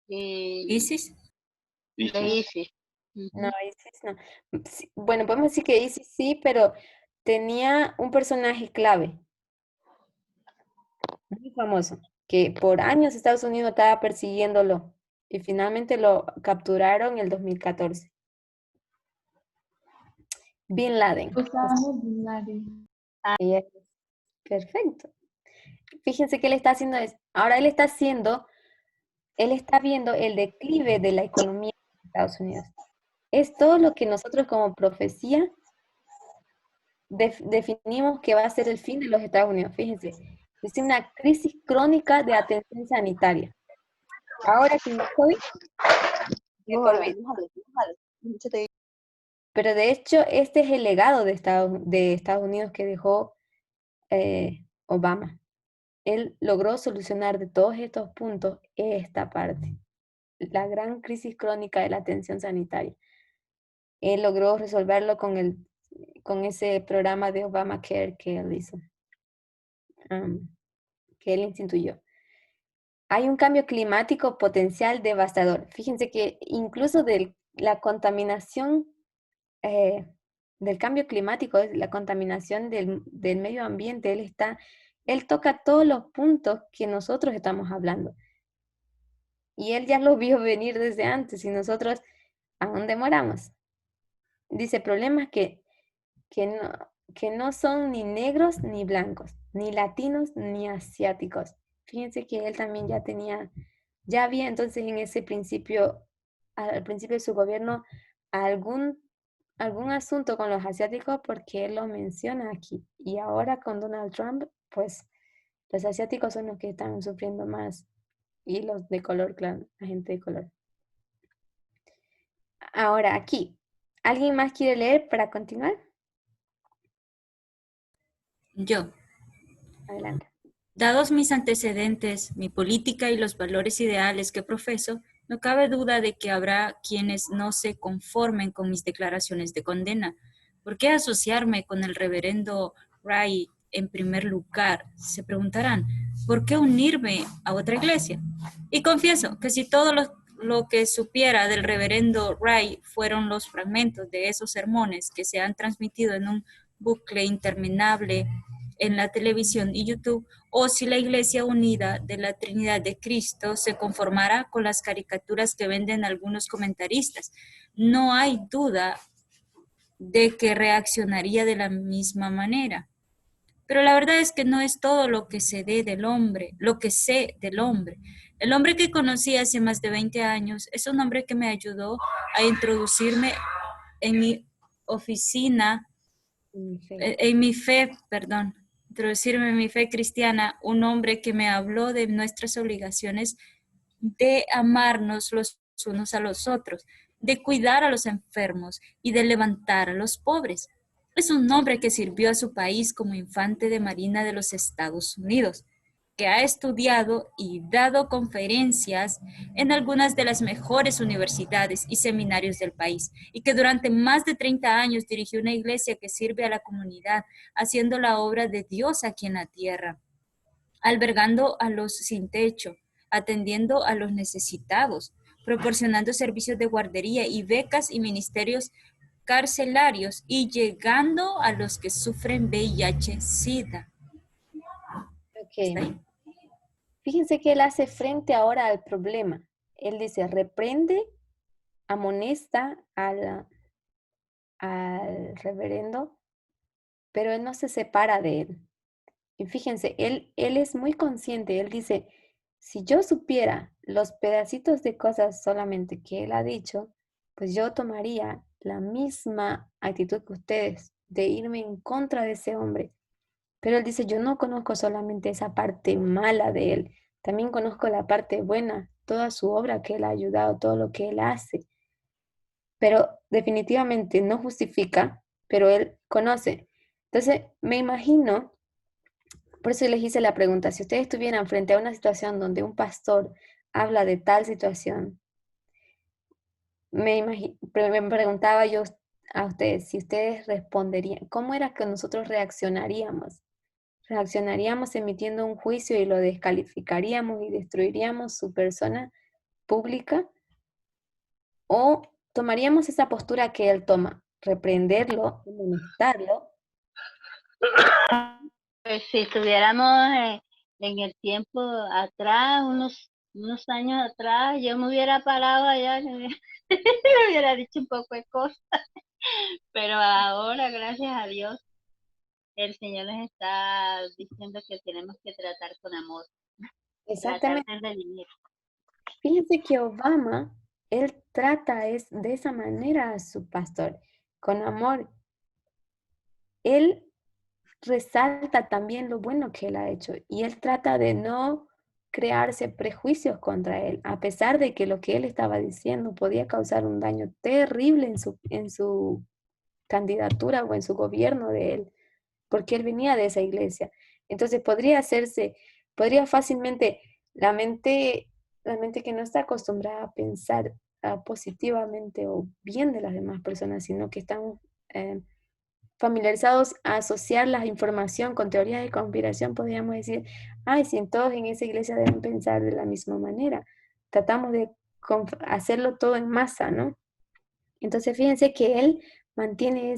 y ISIS. de ISIS. No, ISIS no. Sí, bueno, podemos decir que ISIS sí, pero tenía un personaje clave, muy famoso, que por años Estados Unidos estaba persiguiéndolo y finalmente lo capturaron en el 2014. Bin Laden. Osama Bin Laden. Yes. Perfecto. Fíjense que él está haciendo es, ahora él está viendo el declive de la economía de Estados Unidos. Es todo lo que nosotros como profecía definimos que va a ser el fin de los Estados Unidos. Fíjense, es una crisis crónica de atención sanitaria. Ahora con el COVID, pero de hecho este es el legado de Estados Unidos que dejó Obama. Él logró solucionar de todos estos puntos esta parte, la gran crisis crónica de la atención sanitaria. Él logró resolverlo con ese programa de Obamacare que él hizo, que él instituyó. Hay un cambio climático potencial devastador. Fíjense que incluso de la contaminación del cambio climático, la contaminación del medio ambiente, él toca todos los puntos que nosotros estamos hablando. Y él ya lo vio venir desde antes y nosotros aún demoramos. Dice problemas que no son ni negros ni blancos, ni latinos ni asiáticos. Fíjense que él también ya había entonces en ese principio, al principio de su gobierno, algún asunto con los asiáticos porque él lo menciona aquí. Y ahora con Donald Trump, pues los asiáticos son los que están sufriendo más y los de color, claro, la gente de color. Ahora aquí, ¿alguien más quiere leer para continuar? Yo. Adelante. Dados mis antecedentes, mi política y los valores ideales que profeso, no cabe duda de que habrá quienes no se conformen con mis declaraciones de condena. ¿Por qué asociarme con el reverendo Wright en primer lugar? Se preguntarán. ¿Por qué unirme a otra iglesia? Y confieso que si todo lo que supiera del reverendo Wright fueron los fragmentos de esos sermones que se han transmitido en un bucle interminable en la televisión y YouTube, o si la Iglesia Unida de la Trinidad de Cristo se conformara con las caricaturas que venden algunos comentaristas, no hay duda de que reaccionaría de la misma manera. Pero la verdad es que no es todo lo que sé del hombre. El hombre que conocí hace más de 20 años es un hombre que me ayudó a introducirme en mi oficina, introducirme en mi fe cristiana, un hombre que me habló de nuestras obligaciones de amarnos los unos a los otros, de cuidar a los enfermos y de levantar a los pobres. Es un hombre que sirvió a su país como infante de marina de los Estados Unidos, que ha estudiado y dado conferencias en algunas de las mejores universidades y seminarios del país, y que durante más de 30 años dirigió una iglesia que sirve a la comunidad, haciendo la obra de Dios aquí en la tierra, albergando a los sin techo, atendiendo a los necesitados, proporcionando servicios de guardería y becas y ministerios carcelarios y llegando a los que sufren VIH-Sida. ¿Está Ok. ahí? Fíjense que él hace frente ahora al problema. Él dice, reprende, amonesta al reverendo, pero él no se separa de él. Y fíjense, él es muy consciente. Él dice, si yo supiera los pedacitos de cosas solamente que él ha dicho, pues yo tomaría la misma actitud que ustedes de irme en contra de ese hombre. Pero él dice, yo no conozco solamente esa parte mala de él, también conozco la parte buena, toda su obra que él ha ayudado, todo lo que él hace. Pero definitivamente no justifica, pero él conoce. Entonces, me imagino, por eso les hice la pregunta, si ustedes estuvieran frente a una situación donde un pastor habla de tal situación, me preguntaba yo a ustedes si ustedes responderían, ¿cómo era que nosotros reaccionaríamos? ¿Reaccionaríamos emitiendo un juicio y lo descalificaríamos y destruiríamos su persona pública? ¿O tomaríamos esa postura que él toma, reprenderlo, amonestarlo? Pues si estuviéramos en el tiempo atrás, unos años atrás, yo me hubiera parado allá, le hubiera dicho un poco de cosas, pero ahora, gracias a Dios, el Señor nos está diciendo que tenemos que tratar con amor, tratar Exactamente. de redimir. Fíjense que Obama, él trata de esa manera a su pastor, con amor. Él resalta también lo bueno que él ha hecho y él trata de no crearse prejuicios contra él, a pesar de que lo que él estaba diciendo podía causar un daño terrible en su candidatura o en su gobierno de él, porque él venía de esa iglesia. Entonces podría fácilmente la mente que no está acostumbrada a pensar positivamente o bien de las demás personas, sino que están familiarizados a asociar la información con teorías de conspiración, podríamos decir, ay, si todos en esa iglesia deben pensar de la misma manera. Tratamos de hacerlo todo en masa, ¿no? Entonces, fíjense que él mantiene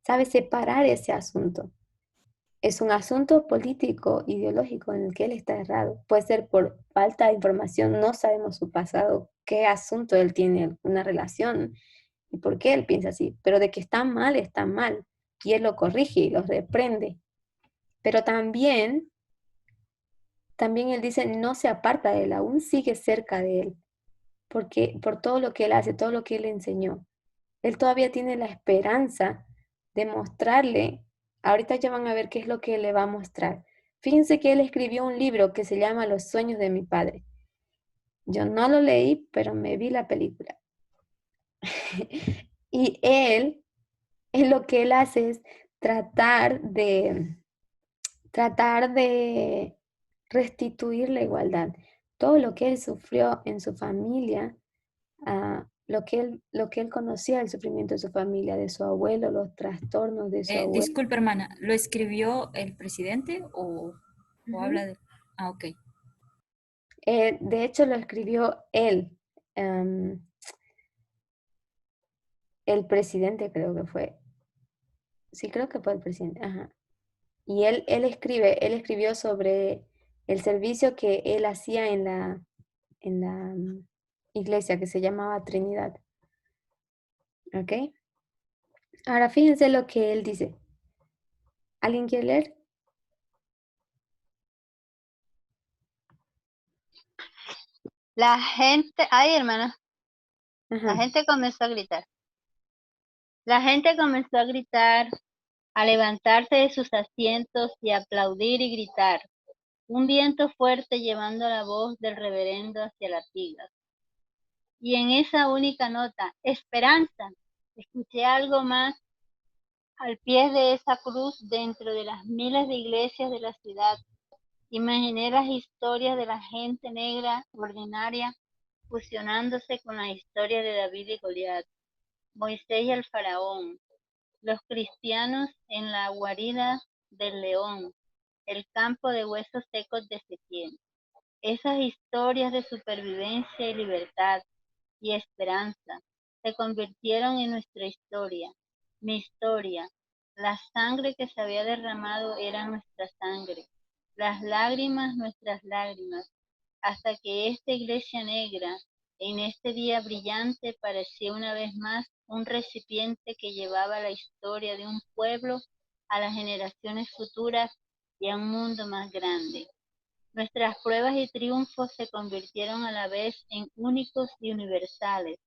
sabe separar ese asunto. Es un asunto político, ideológico en el que él está errado. Puede ser por falta de información, no sabemos su pasado, qué asunto él tiene, una relación y por qué él piensa así. Pero de que está mal, está mal. Y él lo corrige y lo reprende. Pero también él dice, no se aparta de él, aún sigue cerca de él, porque por todo lo que él hace, todo lo que él enseñó. Él todavía tiene la esperanza de mostrarle, ahorita ya van a ver qué es lo que él le va a mostrar. Fíjense que él escribió un libro que se llama Los sueños de mi padre. Yo no lo leí, pero me vi la película. Y él lo que él hace es tratar de, tratar de restituir la igualdad. Todo lo que él sufrió en su familia, lo que él conocía del sufrimiento de su familia, de su abuelo, los trastornos de su abuelo. Disculpe, hermana, ¿lo escribió el presidente o habla de...? Ah, ok. De hecho, lo escribió él, el presidente creo que fue. Sí, creo que fue el presidente. Ajá. Y él escribió sobre el servicio que él hacía en la iglesia que se llamaba Trinidad. ¿Ok? Ahora fíjense lo que él dice. ¿Alguien quiere leer? La gente, ay hermana, la Ajá. gente comenzó a gritar. La gente comenzó a gritar, a levantarse de sus asientos y a aplaudir y gritar. Un viento fuerte llevando la voz del reverendo hacia las vigas. Y en esa única nota, esperanza, escuché algo más Al pie de esa cruz, dentro de las miles de iglesias de la ciudad, imaginé las historias de la gente negra ordinaria fusionándose con la historia de David y Goliat, Moisés y el faraón, los cristianos en la guarida del león, el campo de huesos secos de Ezequiel. Esas historias de supervivencia y libertad y esperanza se convirtieron en nuestra historia, mi historia. La sangre que se había derramado era nuestra sangre, las lágrimas nuestras lágrimas, hasta que esta iglesia negra, en este día brillante, parecía una vez más un recipiente que llevaba la historia de un pueblo a las generaciones futuras y a un mundo más grande. Nuestras pruebas y triunfos se convirtieron a la vez en únicos y universales,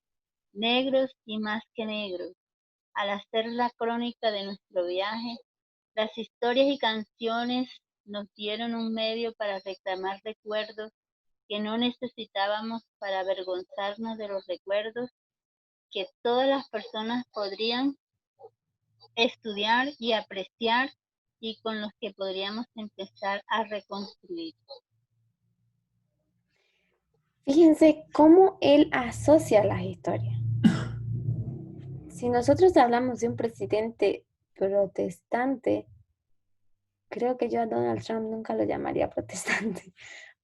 negros y más que negros. Al hacer la crónica de nuestro viaje, las historias y canciones nos dieron un medio para reclamar recuerdos que no necesitábamos para avergonzarnos de los recuerdos que todas las personas podrían estudiar y apreciar y con los que podríamos empezar a reconstruir. Fíjense cómo él asocia las historias. Si nosotros hablamos de un presidente protestante, creo que yo a Donald Trump nunca lo llamaría protestante.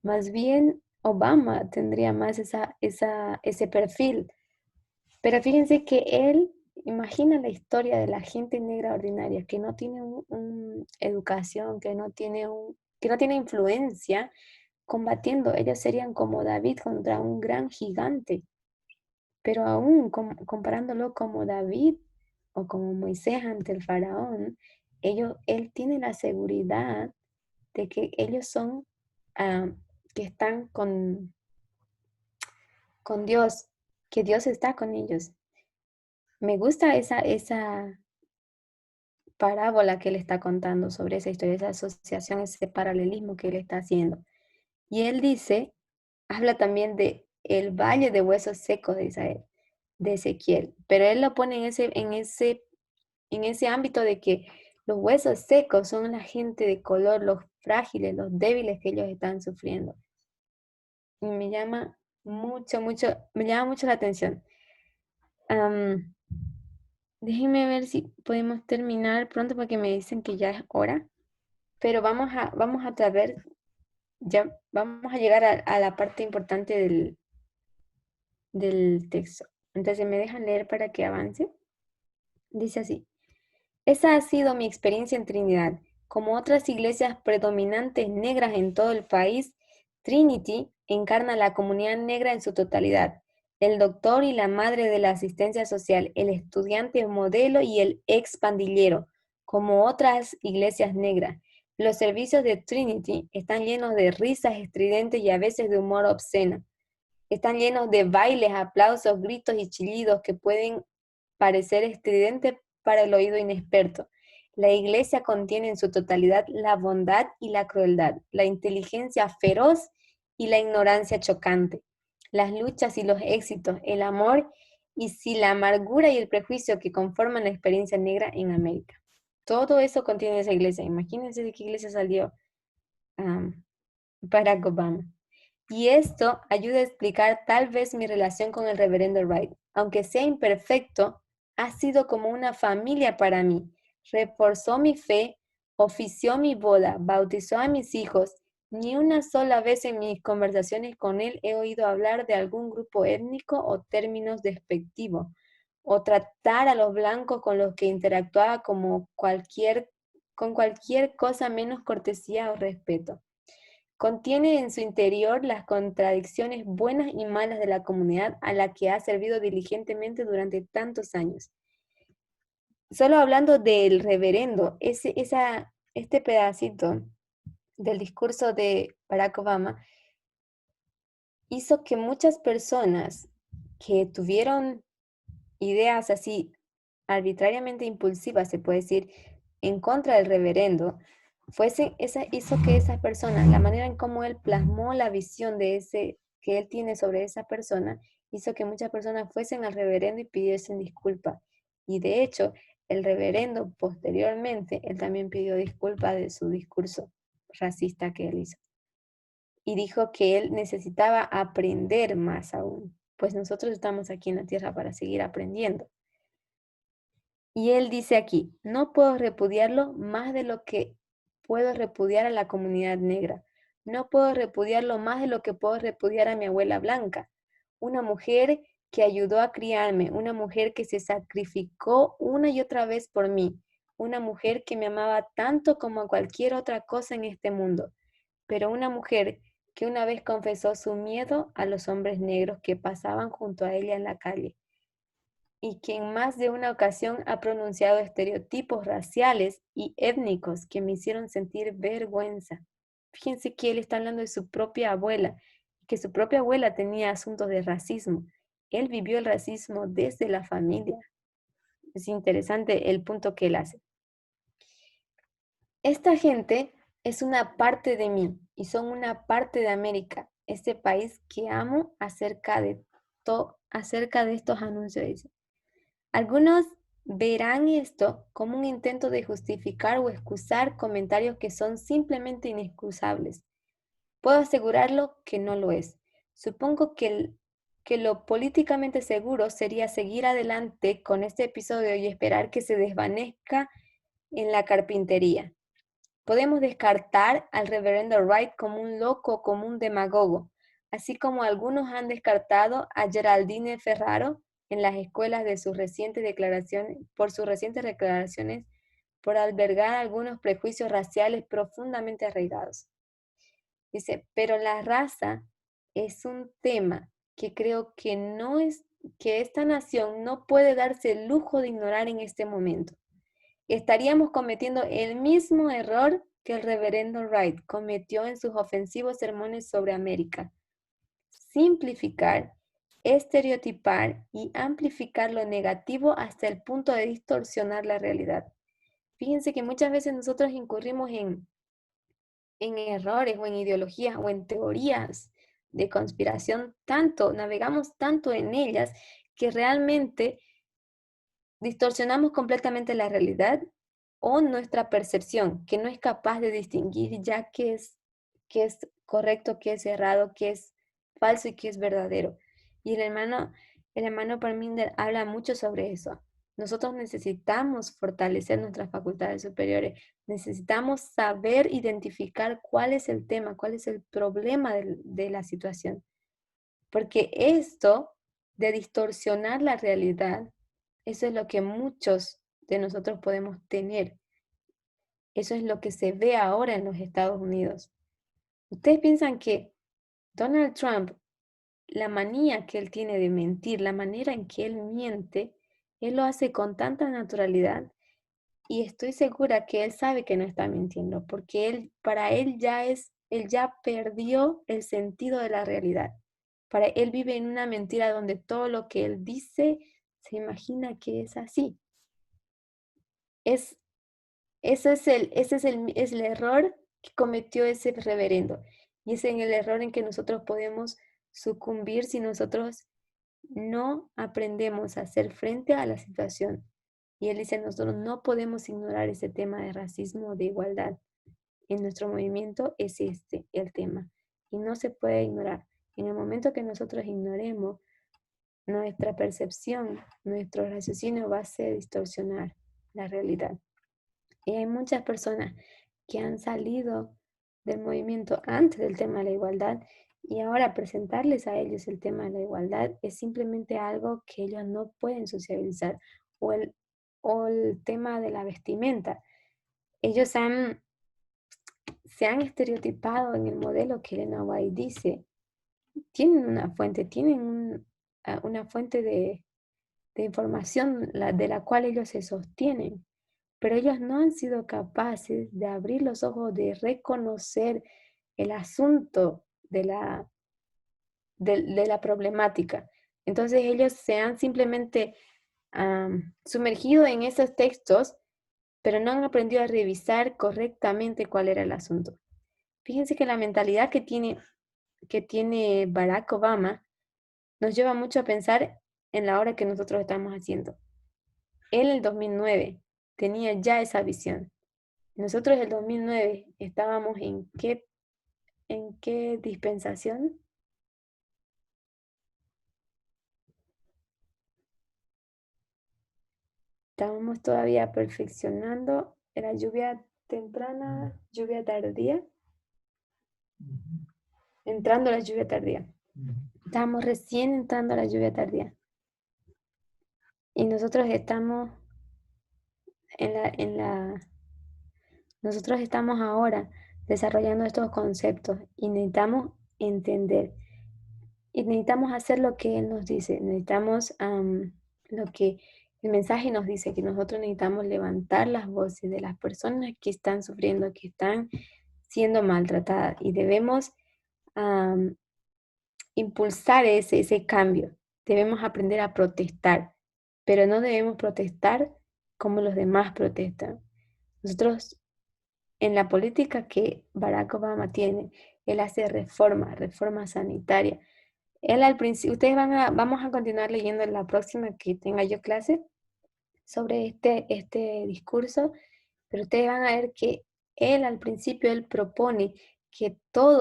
Más bien Obama tendría más ese perfil. Pero fíjense que él imagina la historia de la gente negra ordinaria que no tiene educación, que no tiene influencia combatiendo. Ellos serían como David contra un gran gigante. Pero aún comparándolo como David o como Moisés ante el faraón, él tiene la seguridad de que ellos son, que están con Dios, que Dios está con ellos. Me gusta esa parábola que él está contando sobre esa historia, esa asociación, ese paralelismo que él está haciendo. Y él dice, habla también de el valle de huesos secos de Israel, de Ezequiel, pero él lo pone en ese ámbito de que los huesos secos son la gente de color, los frágiles, los débiles que ellos están sufriendo. Y me llama mucho la atención. Déjenme ver si podemos terminar pronto porque me dicen que ya es hora, pero vamos a traer, ya vamos a llegar a la parte importante del texto. Entonces, ¿me dejan leer para que avance? Dice así: esa ha sido mi experiencia en Trinidad. Como otras iglesias predominantes negras en todo el país, Trinity encarna la comunidad negra en su totalidad. El doctor y la madre de la asistencia social, el estudiante modelo y el ex pandillero, como otras iglesias negras. Los servicios de Trinity están llenos de risas estridentes y a veces de humor obsceno. Están llenos de bailes, aplausos, gritos y chillidos que pueden parecer estridentes para el oído inexperto. La iglesia contiene en su totalidad la bondad y la crueldad, la inteligencia feroz y la ignorancia chocante, las luchas y los éxitos, el amor y si la amargura y el prejuicio que conforman la experiencia negra en América. Todo eso contiene esa iglesia. Imagínense de qué iglesia salió Barack Obama. Y esto ayuda a explicar tal vez mi relación con el reverendo Wright. Aunque sea imperfecto, ha sido como una familia para mí. Reforzó mi fe, ofició mi boda, bautizó a mis hijos. Ni una sola vez en mis conversaciones con él he oído hablar de algún grupo étnico o términos despectivos, o tratar a los blancos con los que interactuaba con cualquier cosa menos cortesía o respeto. Contiene en su interior las contradicciones buenas y malas de la comunidad a la que ha servido diligentemente durante tantos años. Solo hablando del reverendo, este pedacito del discurso de Barack Obama hizo que muchas personas que tuvieron ideas así arbitrariamente impulsivas, se puede decir, en contra del reverendo, hizo que esas personas, la manera en cómo él plasmó la visión que él tiene sobre esa persona, hizo que muchas personas fuesen al reverendo y pidiesen disculpas. Y de hecho, el reverendo posteriormente, él también pidió disculpas de su discurso racista que él hizo. Y dijo que él necesitaba aprender más aún, pues nosotros estamos aquí en la tierra para seguir aprendiendo. Y él dice aquí, no puedo repudiarlo más de lo que puedo repudiar a la comunidad negra. No puedo repudiarlo más de lo que puedo repudiar a mi abuela blanca. Una mujer que ayudó a criarme, una mujer que se sacrificó una y otra vez por mí, una mujer que me amaba tanto como a cualquier otra cosa en este mundo, pero una mujer que una vez confesó su miedo a los hombres negros que pasaban junto a ella en la calle y que en más de una ocasión ha pronunciado estereotipos raciales y étnicos que me hicieron sentir vergüenza. Fíjense que él está hablando de su propia abuela, que su propia abuela tenía asuntos de racismo. Él vivió el racismo desde la familia. Es interesante el punto que él hace. Esta gente es una parte de mí y son una parte de América, este país que amo acerca de estos anuncios. Dice. Algunos verán esto como un intento de justificar o excusar comentarios que son simplemente inexcusables. Puedo asegurarlo que no lo es. Supongo que lo políticamente seguro sería seguir adelante con este episodio y esperar que se desvanezca en la carpintería. Podemos descartar al reverendo Wright como un loco, como un demagogo, así como algunos han descartado a Geraldine Ferraro en las escuelas de sus recientes declaraciones por albergar algunos prejuicios raciales profundamente arraigados. Dice, pero la raza es un tema que creo que esta nación no puede darse el lujo de ignorar en este momento. Estaríamos cometiendo el mismo error que el reverendo Wright cometió en sus ofensivos sermones sobre América. Simplificar, estereotipar y amplificar lo negativo hasta el punto de distorsionar la realidad. Fíjense que muchas veces nosotros incurrimos en errores o en ideologías o en teorías de conspiración, navegamos tanto en ellas que realmente distorsionamos completamente la realidad o nuestra percepción, que no es capaz de distinguir ya qué es correcto, qué es errado, qué es falso y qué es verdadero. Y el hermano Parminder habla mucho sobre eso. Nosotros necesitamos fortalecer nuestras facultades superiores, necesitamos saber identificar cuál es el tema, cuál es el problema de la situación. Porque esto de distorsionar la realidad, eso es lo que muchos de nosotros podemos tener. Eso es lo que se ve ahora en los Estados Unidos. ¿Ustedes piensan que Donald Trump, la manía que él tiene de mentir, la manera en que él miente, él lo hace con tanta naturalidad y estoy segura que él sabe que no está mintiendo, porque él ya perdió el sentido de la realidad. Para él vive en una mentira donde todo lo que él dice se imagina que es así. Ese es el error que cometió ese reverendo. Y ese es el error en que nosotros podemos sucumbir si nosotros no aprendemos a hacer frente a la situación. Y él dice, nosotros no podemos ignorar ese tema de racismo o de igualdad. En nuestro movimiento es el tema. Y no se puede ignorar. En el momento que nosotros ignoremos, nuestra percepción, nuestro raciocinio va a ser distorsionar la realidad. Y hay muchas personas que han salido del movimiento antes del tema de la igualdad y ahora presentarles a ellos el tema de la igualdad es simplemente algo que ellos no pueden sociabilizar o el tema de la vestimenta. Ellos se han estereotipado en el modelo que Elena White dice. Tienen una fuente, una fuente de información de la cual ellos se sostienen. Pero ellos no han sido capaces de abrir los ojos, de reconocer el asunto de la problemática. Entonces ellos se han simplemente sumergido en esos textos, pero no han aprendido a revisar correctamente cuál era el asunto. Fíjense que la mentalidad que tiene Barack Obama nos lleva mucho a pensar en la obra que nosotros estamos haciendo. él en el 2009 tenía ya esa visión. Nosotros en el 2009 estábamos en qué dispensación? Estábamos todavía perfeccionando, era lluvia temprana, lluvia tardía, entrando a la lluvia tardía. Estábamos recién entrando a la lluvia tardía. Y nosotros estamos nosotros estamos ahora desarrollando estos conceptos y necesitamos entender. Y necesitamos hacer lo que Él nos dice. Necesitamos lo que el mensaje nos dice, que nosotros necesitamos levantar las voces de las personas que están sufriendo, que están siendo maltratadas. Y debemos impulsar ese cambio. Debemos aprender a protestar, pero no debemos protestar como los demás protestan. Nosotros, en la política que Barack Obama tiene, él hace reforma sanitaria. Él al principio, vamos a continuar leyendo en la próxima que tenga yo clase sobre este discurso, pero ustedes van a ver que él al principio, él propone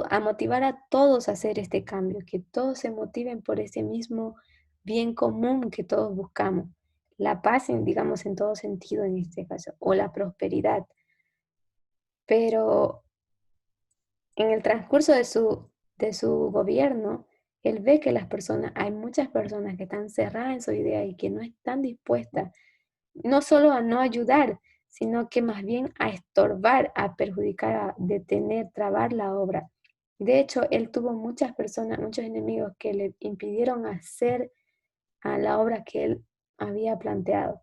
a motivar a todos a hacer este cambio, que todos se motiven por ese mismo bien común que todos buscamos, la paz, digamos, en todo sentido en este caso, o la prosperidad. Pero en el transcurso de su gobierno, él ve que hay muchas personas que están cerradas en su idea y que no están dispuestas, no solo a no ayudar, sino que más bien a estorbar, a perjudicar, a detener, trabar la obra. De hecho, él tuvo muchas personas, muchos enemigos que le impidieron hacer a la obra que él había planteado.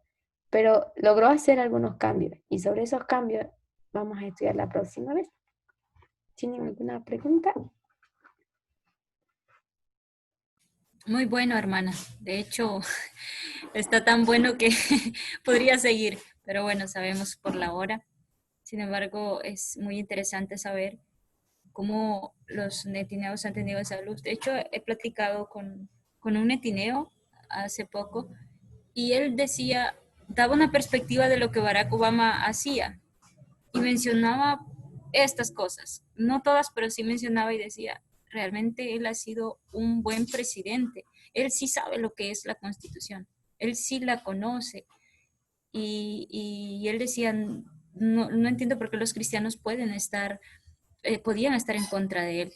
Pero logró hacer algunos cambios y sobre esos cambios vamos a estudiar la próxima vez. ¿Tienen alguna pregunta? Muy bueno, hermana. De hecho, está tan bueno que podría seguir, pero bueno, sabemos por la hora. Sin embargo, es muy interesante saber cómo los netineos han tenido esa luz. De hecho, he platicado con un netineo hace poco y él decía, daba una perspectiva de lo que Barack Obama hacía y mencionaba estas cosas. No todas, pero sí mencionaba y decía, realmente él ha sido un buen presidente. Él sí sabe lo que es la Constitución. Él sí la conoce. Y él decía, no entiendo por qué los cristianos podían estar en contra de él.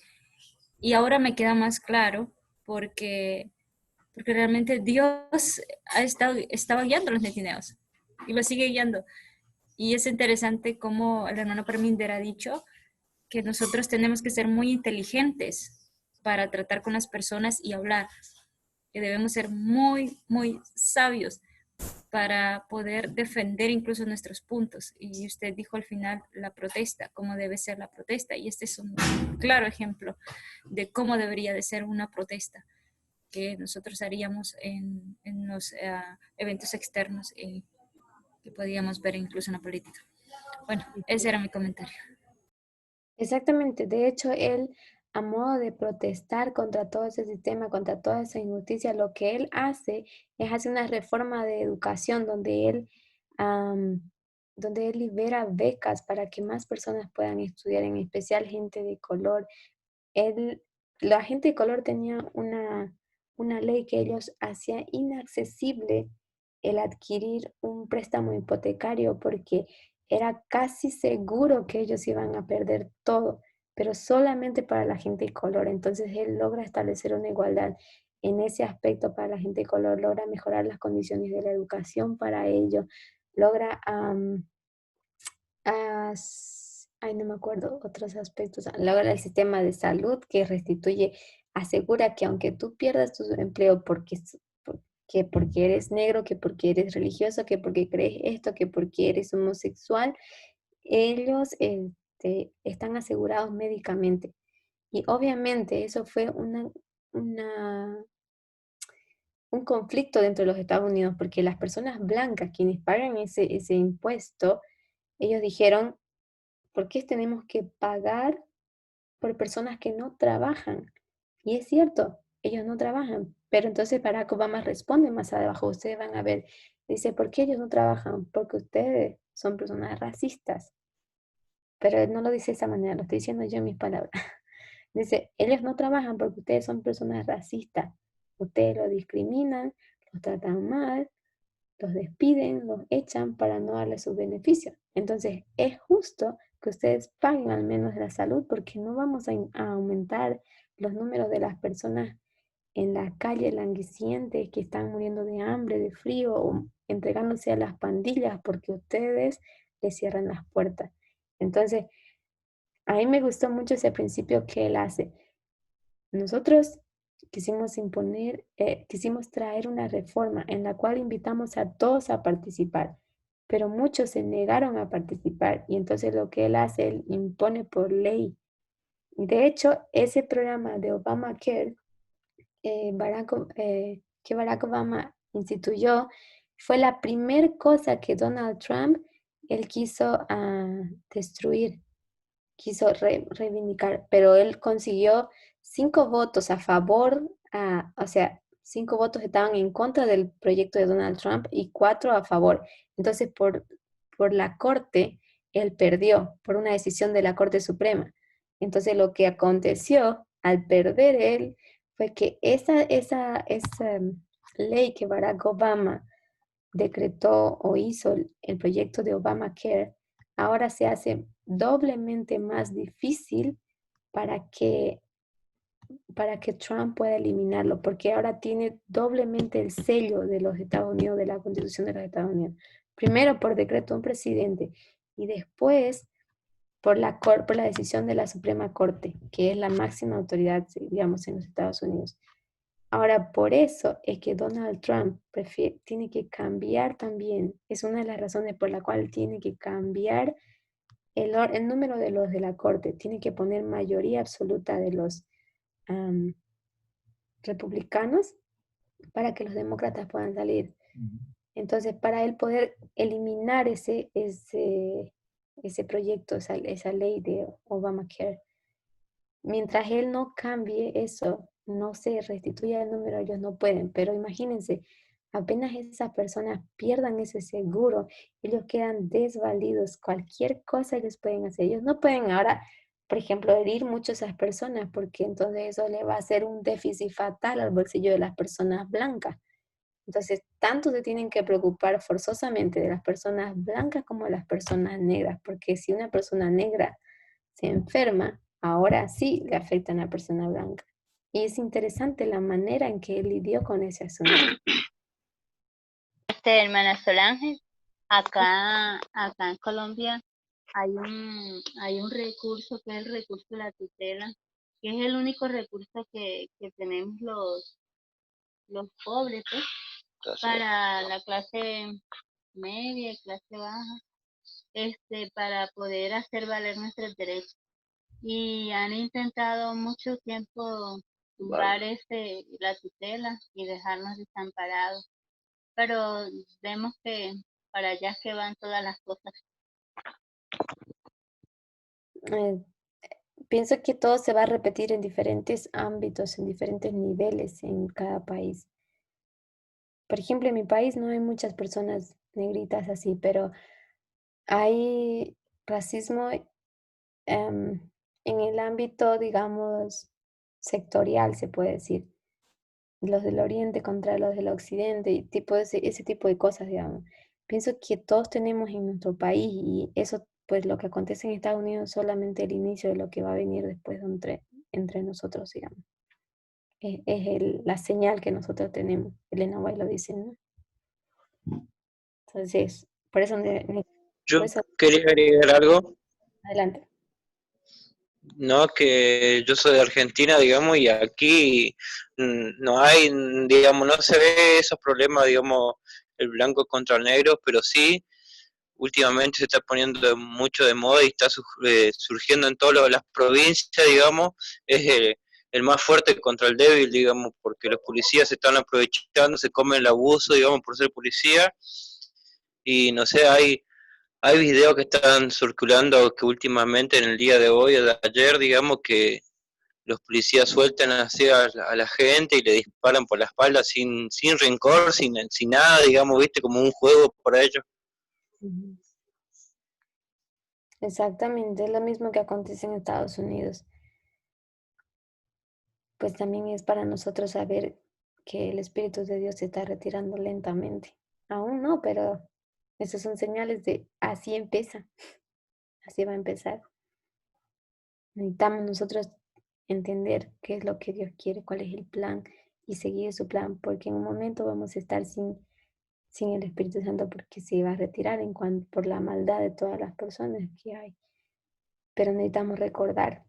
Y ahora me queda más claro porque realmente Dios estaba guiando a los netineos y lo sigue guiando. Y es interesante como el hermano Parminder ha dicho que nosotros tenemos que ser muy inteligentes para tratar con las personas y hablar, que debemos ser muy, muy sabios para poder defender incluso nuestros puntos. Y usted dijo al final la protesta, cómo debe ser la protesta. Y este es un claro ejemplo de cómo debería de ser una protesta que nosotros haríamos en los eventos externos que podíamos ver incluso en la política. Bueno, ese era mi comentario. Exactamente. De hecho, él, a modo de protestar contra todo ese sistema, contra toda esa injusticia, lo que él hace es hacer una reforma de educación donde él libera becas para que más personas puedan estudiar, en especial gente de color. La gente de color tenía una ley que ellos hacían inaccesible el adquirir un préstamo hipotecario porque era casi seguro que ellos iban a perder todo, pero solamente para la gente de color. Entonces él logra establecer una igualdad en ese aspecto para la gente de color, logra mejorar las condiciones de la educación para ellos, logra no me acuerdo otros aspectos. Logra el sistema de salud que restituye, asegura que aunque tú pierdas tu empleo porque eres negro, que porque eres religioso, que porque crees esto, que porque eres homosexual, ellos están asegurados médicamente. Y obviamente eso fue un conflicto dentro de los Estados Unidos, porque las personas blancas, quienes pagan ese impuesto, ellos dijeron, ¿por qué tenemos que pagar por personas que no trabajan? Y es cierto, ellos no trabajan, pero entonces Barack Obama responde más abajo. Ustedes van a ver Dice, ¿por qué ellos no trabajan? Porque ustedes son personas racistas. Pero él no lo dice de esa manera, lo estoy diciendo yo en mis palabras. Dice, ellos no trabajan porque ustedes son personas racistas. Ustedes los discriminan, los tratan mal, los despiden, los echan para no darles sus beneficios. Entonces, es justo que ustedes paguen al menos la salud porque no vamos a aumentar los números de las personas en la calle languicientes que están muriendo de hambre, de frío o entregándose a las pandillas porque ustedes les cierran las puertas. Entonces, a mí me gustó mucho ese principio que él hace. Nosotros quisimos traer una reforma en la cual invitamos a todos a participar, pero muchos se negaron a participar y entonces lo que él hace, él impone por ley. De hecho, ese programa de Obamacare que Barack Obama instituyó fue la primera cosa que Donald Trump él quiso destruir, quiso reivindicar, pero él consiguió 5 votos a favor, o sea, 5 votos estaban en contra del proyecto de Donald Trump y 4 a favor. Entonces, por la Corte, él perdió, por una decisión de la Corte Suprema. Entonces, lo que aconteció al perder él fue que esa ley que Barack Obama decretó o hizo el proyecto de Obamacare, ahora se hace doblemente más difícil para que Trump pueda eliminarlo, porque ahora tiene doblemente el sello de los Estados Unidos, de la Constitución de los Estados Unidos. Primero por decreto de un presidente y después por la decisión de la Suprema Corte, que es la máxima autoridad, digamos, en los Estados Unidos. Ahora, por eso es que Donald Trump tiene que cambiar también. Es una de las razones por la cual tiene que cambiar el número de los de la Corte. Tiene que poner mayoría absoluta de los republicanos para que los demócratas puedan salir. Entonces, para él poder eliminar ese proyecto, esa ley de Obamacare, mientras él no cambie eso, no se restituya el número, ellos no pueden. Pero imagínense, apenas esas personas pierdan ese seguro, ellos quedan desvalidos. Cualquier cosa ellos pueden hacer. Ellos no pueden ahora, por ejemplo, herir mucho a esas personas, porque entonces eso le va a hacer un déficit fatal al bolsillo de las personas blancas. Entonces, tanto se tienen que preocupar forzosamente de las personas blancas como de las personas negras, porque si una persona negra se enferma, ahora sí le afecta a una persona blanca. Y es interesante la manera en que él lidió con ese asunto. Hermana Solange, acá en Colombia hay un recurso que es el recurso de la tutela, que es el único recurso que tenemos los pobres, pues, para la clase media y clase baja, para poder hacer valer nuestros derechos. Y han intentado mucho tiempo tumbar la tutela y dejarnos desamparados. Pero vemos que para allá es que van todas las cosas. Pienso que todo se va a repetir en diferentes ámbitos, en diferentes niveles en cada país. Por ejemplo, en mi país no hay muchas personas negritas así, pero hay racismo en el ámbito, digamos, sectorial, se puede decir. Los del oriente contra los del occidente, y ese tipo de cosas, digamos. Pienso que todos tenemos en nuestro país y eso, pues lo que acontece en Estados Unidos es solamente el inicio de lo que va a venir después entre nosotros, digamos. Es la señal que nosotros tenemos. Elena White lo dice, ¿no? Entonces, por eso... Yo quería agregar algo. Adelante. No, que yo soy de Argentina, digamos, y aquí no hay, digamos, no se ve esos problemas, digamos, el blanco contra el negro, pero sí, últimamente se está poniendo mucho de moda y está surgiendo en todas las provincias, digamos, es el más fuerte contra el débil, digamos, porque los policías se están aprovechando, se comen el abuso, digamos, por ser policía, y no sé, hay videos que están circulando que últimamente en el día de hoy o de ayer, digamos, que los policías sueltan así a la gente y le disparan por la espalda sin rencor, sin nada, digamos, viste, como un juego para ellos. Ujú. Exactamente, es lo mismo que acontece en Estados Unidos. Pues también es para nosotros saber que el Espíritu de Dios se está retirando lentamente. Aún no, pero esos son señales de así empieza, así va a empezar. Necesitamos nosotros entender qué es lo que Dios quiere, cuál es el plan y seguir su plan, porque en un momento vamos a estar sin el Espíritu Santo porque se va a retirar por la maldad de todas las personas que hay. Pero necesitamos recordar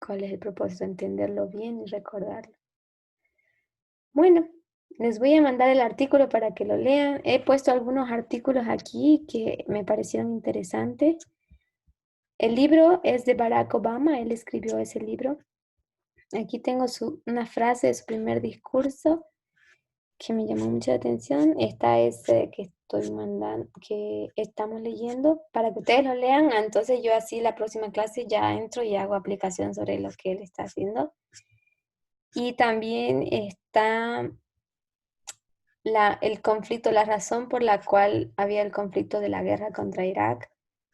cuál es el propósito, entenderlo bien y recordarlo. Bueno, les voy a mandar el artículo para que lo lean. He puesto algunos artículos aquí que me parecieron interesantes. El libro es de Barack Obama, él escribió ese libro. Aquí tengo una frase de su primer discurso que me llamó mucha atención. Esta es que estoy mandando, que estamos leyendo para que ustedes lo lean. Entonces yo así la próxima clase ya entro y hago aplicación sobre lo que él está haciendo. Y también está el conflicto, la razón por la cual había el conflicto de la guerra contra Irak,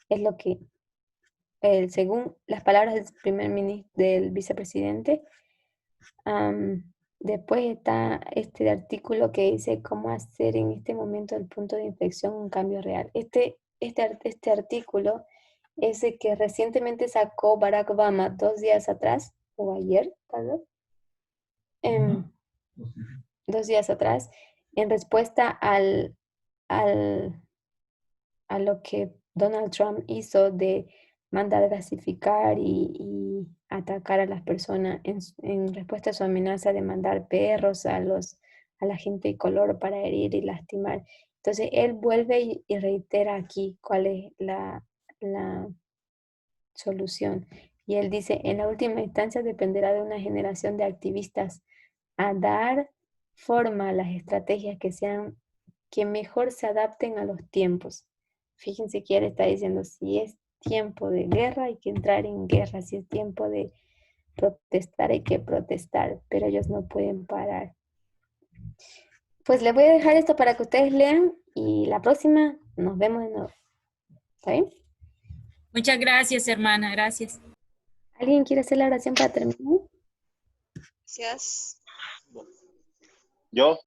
es lo que, según las palabras del del vicepresidente. Después está este artículo que dice cómo hacer en este momento el punto de inflexión un cambio real. Este artículo es el que recientemente sacó Barack Obama 2 días atrás, o ayer, tal vez. 2 días atrás, en respuesta a lo que Donald Trump hizo de mandar gasificar y atacar a las personas en respuesta a su amenaza de mandar perros a la gente de color para herir y lastimar. Entonces él vuelve y reitera aquí cuál es la solución. Y él dice, en la última instancia dependerá de una generación de activistas a dar forma a las estrategias que mejor se adapten a los tiempos. Fíjense que él está diciendo, si es tiempo de guerra, hay que entrar en guerra. Si es tiempo de protestar, hay que protestar. Pero ellos no pueden parar. Pues les voy a dejar esto para que ustedes lean y la próxima nos vemos de nuevo. ¿Está bien? Muchas gracias, hermana. Gracias. ¿Alguien quiere hacer la oración para terminar? Gracias. Yo.